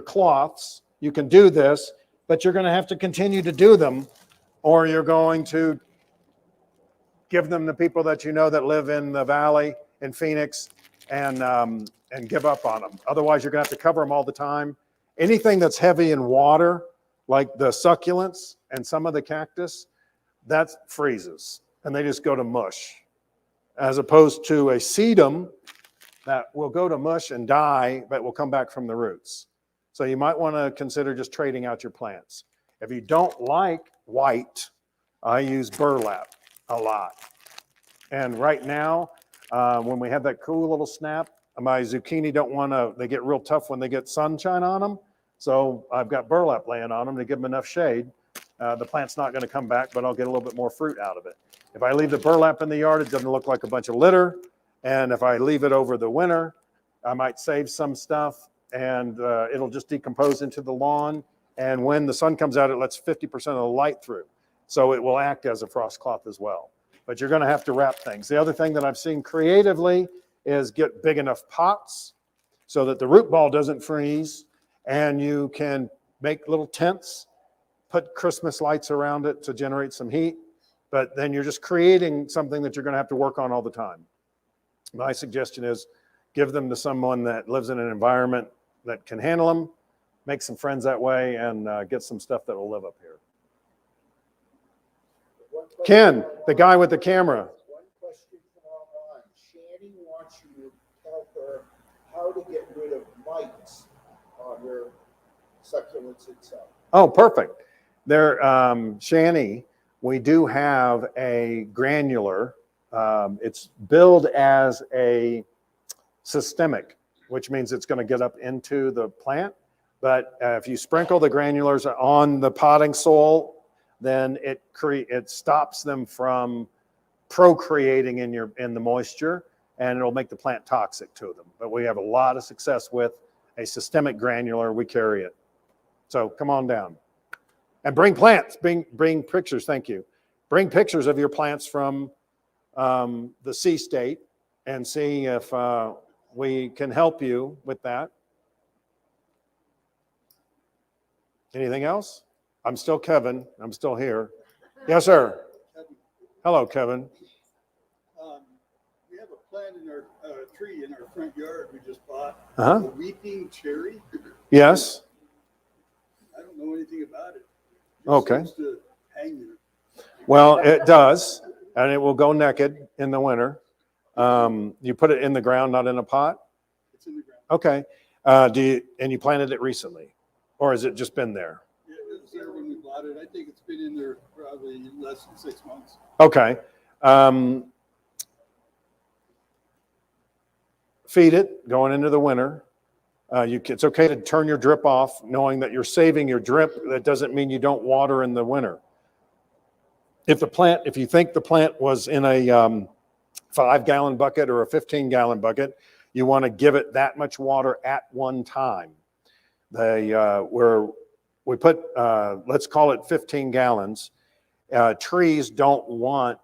cloths. You can do this, but you're going to have to continue to do them, or you're going to give them to people that you know that live in the valley in Phoenix and give up on them. Otherwise, you're going to have to cover them all the time. Anything that's heavy in water, like the succulents and some of the cactus, that freezes and they just go to mush. As opposed to a sedum that will go to mush and die, but will come back from the roots. So you might want to consider just trading out your plants. If you don't like white, I use burlap a lot. And right now, when we have that cool little snap, my zucchini they get real tough when they get sunshine on them. So I've got burlap laying on them to give them enough shade. The plant's not going to come back, but I'll get a little bit more fruit out of it. If I leave the burlap in the yard, it doesn't look like a bunch of litter. And if I leave it over the winter, I might save some stuff and it'll just decompose into the lawn. And when the sun comes out, it lets 50% of the light through. So it will act as a frost cloth as well. But you're going to have to wrap things. The other thing that I've seen creatively is get big enough pots so that the root ball doesn't freeze. And you can make little tents, put Christmas lights around it to generate some heat. But then you're just creating something that you're going to have to work on all the time. My suggestion is give them to someone that lives in an environment that can handle them, make some friends that way, and get some stuff that will live up here. Ken, the guy with the camera. One question from online. Shanny wants you to tell her how to get rid of mites on her succulents itself. Oh, perfect. There, Shanny, we do have a granular. It's billed as a systemic, which means it's going to get up into the plant. But if you sprinkle the granulars on the potting soil, then it stops them from procreating in the moisture, and it'll make the plant toxic to them. But we have a lot of success with a systemic granular. We carry it. So come on down. And bring plants, bring pictures, thank you. Bring pictures of your plants from the sea state and see if we can help you with that. Anything else? I'm still Kevin. I'm still here. Yes, sir. Hello, Kevin. We have a plant in our tree in our front yard we just bought. Uh-huh. A weeping cherry. Yes. I don't know anything about it. Okay. Seems to hang there. Well, it does, and it will go naked in the winter. You put it in the ground, not in a pot? It's in the ground. Okay. And you planted it recently, or has it just been there? It was there when we bought it. I think it's been in there probably less than 6 months. Okay. Feed it going into the winter. It's okay to turn your drip off, knowing that you're saving your drip. That doesn't mean you don't water in the winter. If you think the plant was in a 5-gallon bucket or a 15-gallon bucket, you want to give it that much water at one time. We put, let's call it 15 gallons. Trees don't want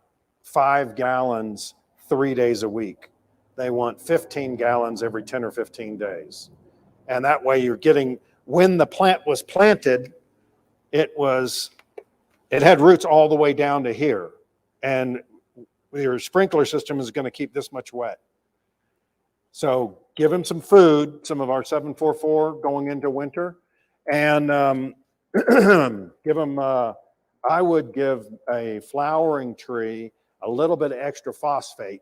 5 gallons 3 days a week. They want 15 gallons every 10 or 15 days. And that way you're getting, when the plant was planted, it had roots all the way down to here. And your sprinkler system is going to keep this much wet. So give them some food, some of our 744 going into winter, and give them, I would give a flowering tree a little bit of extra phosphate.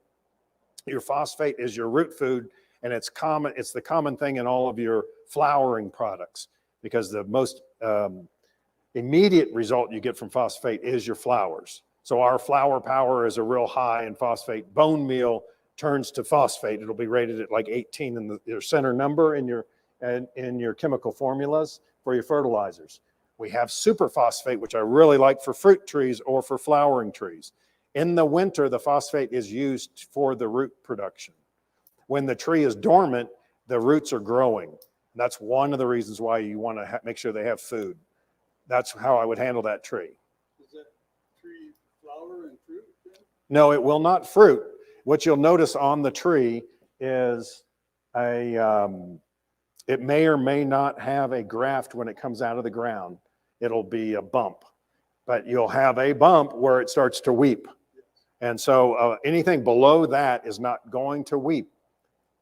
Your phosphate is your root food, and it's the common thing in all of your flowering products, because the most immediate result you get from phosphate is your flowers. So our flower power is a real high in phosphate. Bone meal turns to phosphate. It'll be rated at like 18 in your center number in your chemical formulas for your fertilizers. We have superphosphate, which I really like for fruit trees or for flowering trees. In the winter, the phosphate is used for the root production. When the tree is dormant, the roots are growing. That's one of the reasons why you want to make sure they have food. That's how I would handle that tree. Does that tree flower and fruit then? No, it will not fruit. What you'll notice on the tree is it may or may not have a graft when it comes out of the ground. It'll be a bump, but you'll have a bump where it starts to weep. And so anything below that is not going to weep,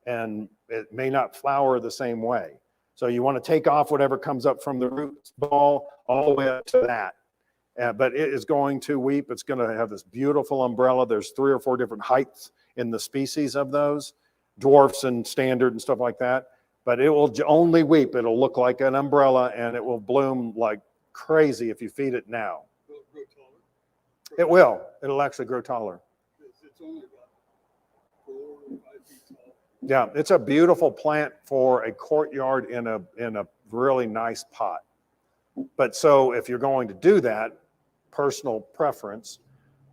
and it may not flower the same way. So you want to take off whatever comes up from the root ball all the way up to that. But it is going to weep. It's going to have this beautiful umbrella. There's 3 or 4 different heights in the species of those, dwarfs and standard and stuff like that. But it will only weep. It'll look like an umbrella, and it will bloom like crazy if you feed it now. Will it grow taller? It will. It'll actually grow taller. It's only about 4 or 5 feet tall. Yeah, it's a beautiful plant for a courtyard in a really nice pot. But so if you're going to do that, personal preference,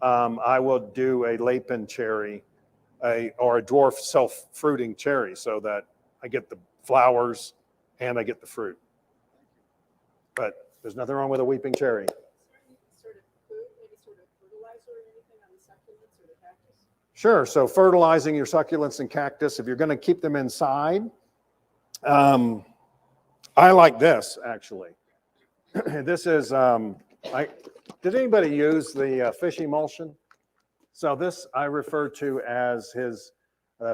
I will do a Lapin cherry or a dwarf self-fruiting cherry, so that I get the flowers and I get the fruit. But there's nothing wrong with a weeping cherry. Is there any sort of food, maybe sort of fertilizer or anything on the succulents or the cactus? Sure. So fertilizing your succulents and cactus, if you're going to keep them inside, I like this actually. This is, did anybody use the fish emulsion? So this I refer to as his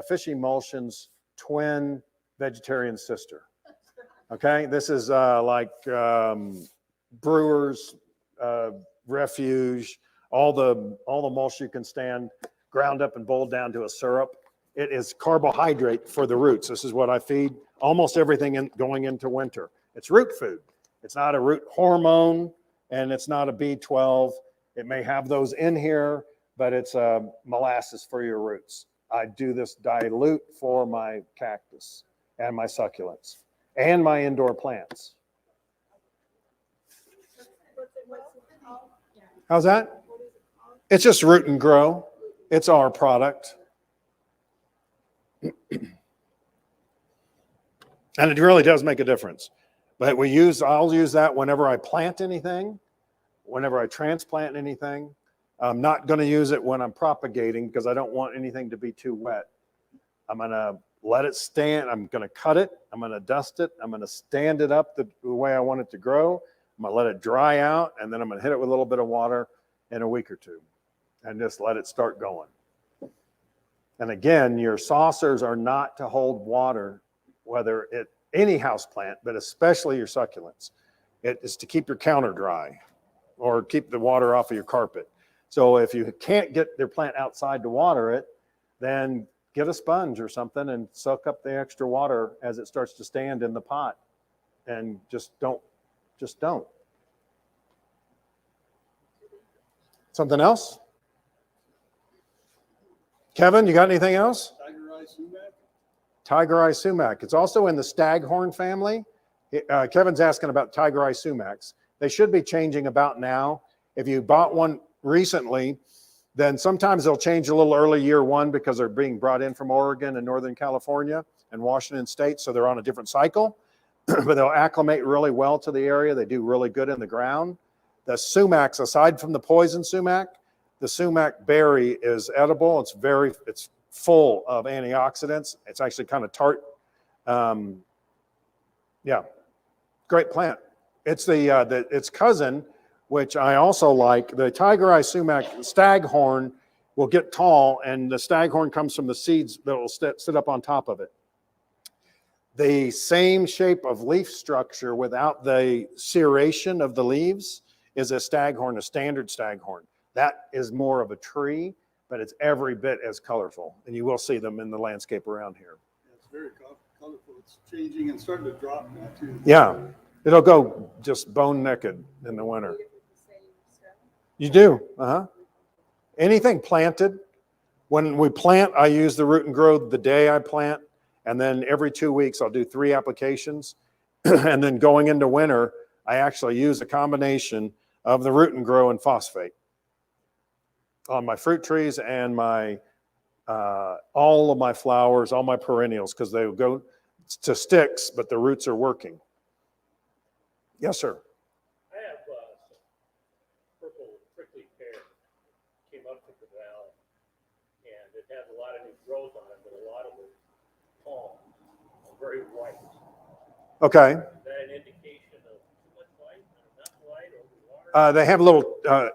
fish emulsion's twin vegetarian sister. Okay, this is like Brewer's Refuge, all the mulch you can stand, ground up and boiled down to a syrup. It is carbohydrate for the roots. This is what I feed almost everything going into winter. It's root food. It's not a root hormone, and it's not a B12. It may have those in here, but it's molasses for your roots. I do this dilute for my cactus and my succulents and my indoor plants. How's that? It's just Root and Grow. It's our product. And it really does make a difference. But I'll use that whenever I plant anything, whenever I transplant anything. I'm not going to use it when I'm propagating because I don't want anything to be too wet. I'm going to let it stand. I'm going to cut it. I'm going to dust it. I'm going to stand it up the way I want it to grow. I'm going to let it dry out, and then I'm going to hit it with a little bit of water in a week or two and just let it start going. And again, your saucers are not to hold water, whether it any house plant, but especially your succulents. It is to keep your counter dry or keep the water off of your carpet. So if you can't get your plant outside to water it, then get a sponge or something and soak up the extra water as it starts to stand in the pot. And just don't. Something else? Kevin, you got anything else? Eye Sumac. Tiger Eye Sumac. It's also in the staghorn family. Kevin's asking about Tiger Eye Sumacs. They should be changing about now. If you bought one recently, then sometimes they'll change a little early year one because they're being brought in from Oregon and Northern California and Washington State, so they're on a different cycle. But they'll acclimate really well to the area. They do really good in the ground. The sumacs, aside from the poison sumac, the sumac berry is edible. It's full of antioxidants. It's actually kind of tart. Yeah, great plant. It's its cousin, which I also like. The Tiger Eye Sumac staghorn will get tall, and the staghorn comes from the seeds that will sit up on top of it. The same shape of leaf structure without the serration of the leaves is a staghorn, a standard staghorn. That is more of a tree, but it's every bit as colorful, and you will see them in the landscape around here. Yeah, it's very colorful. It's changing and starting to drop now too. Yeah, it'll go just bone naked in the winter. You do, Anything planted. When we plant, I use the root and grow the day I plant, and then every 2 weeks I'll do 3 applications. And then going into winter, I actually use a combination of the root and grow and phosphate on my fruit trees and my all of my flowers, all my perennials, because they will go to sticks, but the roots are working. Yes, sir. I have some purple prickly pear. Came up from the valley, and it has a lot of new growth on it, but a lot of it tall and very white. Okay. Is that an indication of too much light, not light, or water? They have a little,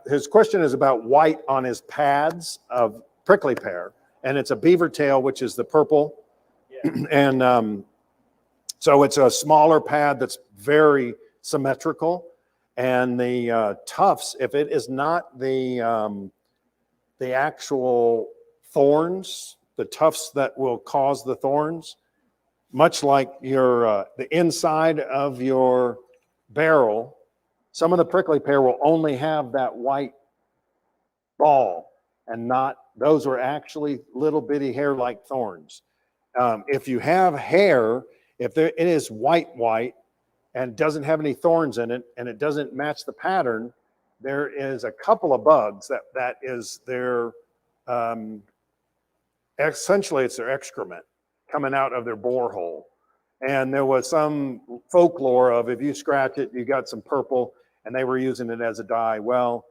his question is about white on his pads of prickly pear, and it's a beaver tail, which is the purple. Yeah. And so it's a smaller pad that's very symmetrical. And the tufts, if it is not the actual thorns, the tufts that will cause the thorns, much like your the inside of your barrel, some of the prickly pear will only have that white ball, and not, those are actually little bitty hair-like thorns. If you have hair, if it is white and doesn't have any thorns in it, and it doesn't match the pattern, there is a couple of bugs that is their, essentially it's their excrement coming out of their borehole. And there was some folklore of if you scratch it, you got some purple, and they were using it as a dye. Well,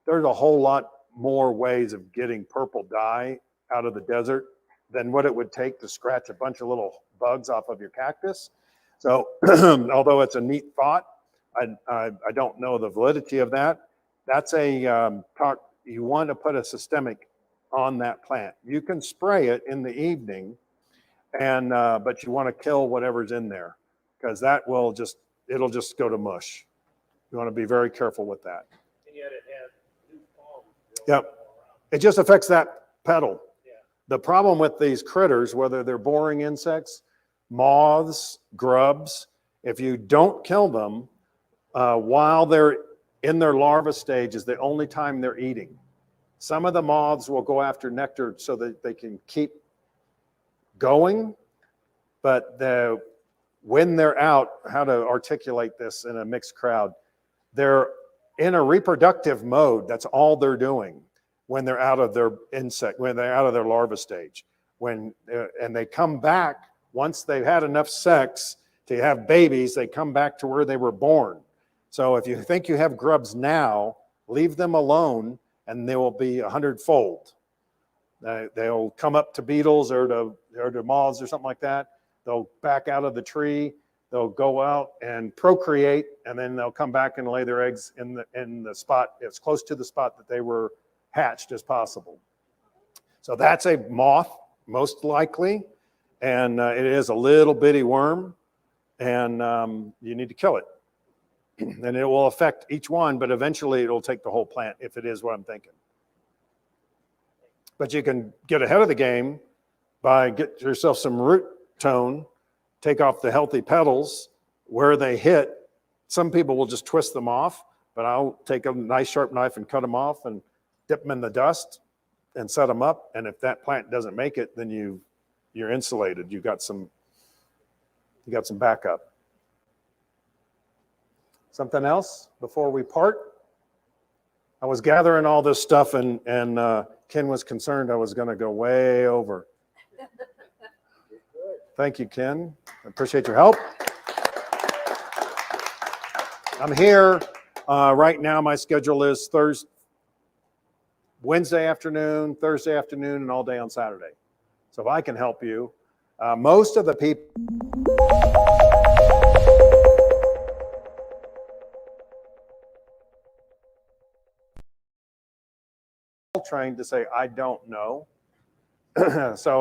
there's a whole lot more ways of getting purple dye out of the desert than what it would take to scratch a bunch of little bugs off of your cactus. So although it's a neat thought, I don't know the validity of that. That's a talk. You want to put a systemic on that plant. You can spray it in the evening, and but you want to kill whatever's in there, because that will it'll just go to mush. You want to be very careful with that. And yet it has new palms. Yep. It just affects that petal. Yeah. The problem with these critters, whether they're boring insects, moths, grubs, if you don't kill them while they're in their larva stage is the only time they're eating. Some of the moths will go after nectar so that they can keep going, but when they're out, how to articulate this in a mixed crowd, they're in a reproductive mode. That's all they're doing when they're out of their when they're out of their larva stage. And they come back once they've had enough sex to have babies, they come back to where they were born. So if you think you have grubs now, leave them alone and they will be 100-fold. They'll come up to beetles or to moths or something like that. They'll back out of the tree. They'll go out and procreate, and then they'll come back and lay their eggs in the spot as close to the spot that they were hatched as possible. So that's a moth, most likely, and it is a little bitty worm, and you need to kill it. And it will affect each one, but eventually it'll take the whole plant if it is what I'm thinking. But you can get ahead of the game by get yourself some root tone, take off the healthy petals where they hit. Some people will just twist them off, but I'll take a nice sharp knife and cut them off and dip them in the dust and set them up. And if that plant doesn't make it, then you're insulated. You got some backup. Something else before we part? I was gathering all this stuff and Ken was concerned I was going to go way over. Thank you, Ken. I appreciate your help. I'm here right now. My schedule is Wednesday afternoon, Thursday afternoon, and all day on Saturday. So if I can help you, most of the people trained to say, I don't know. So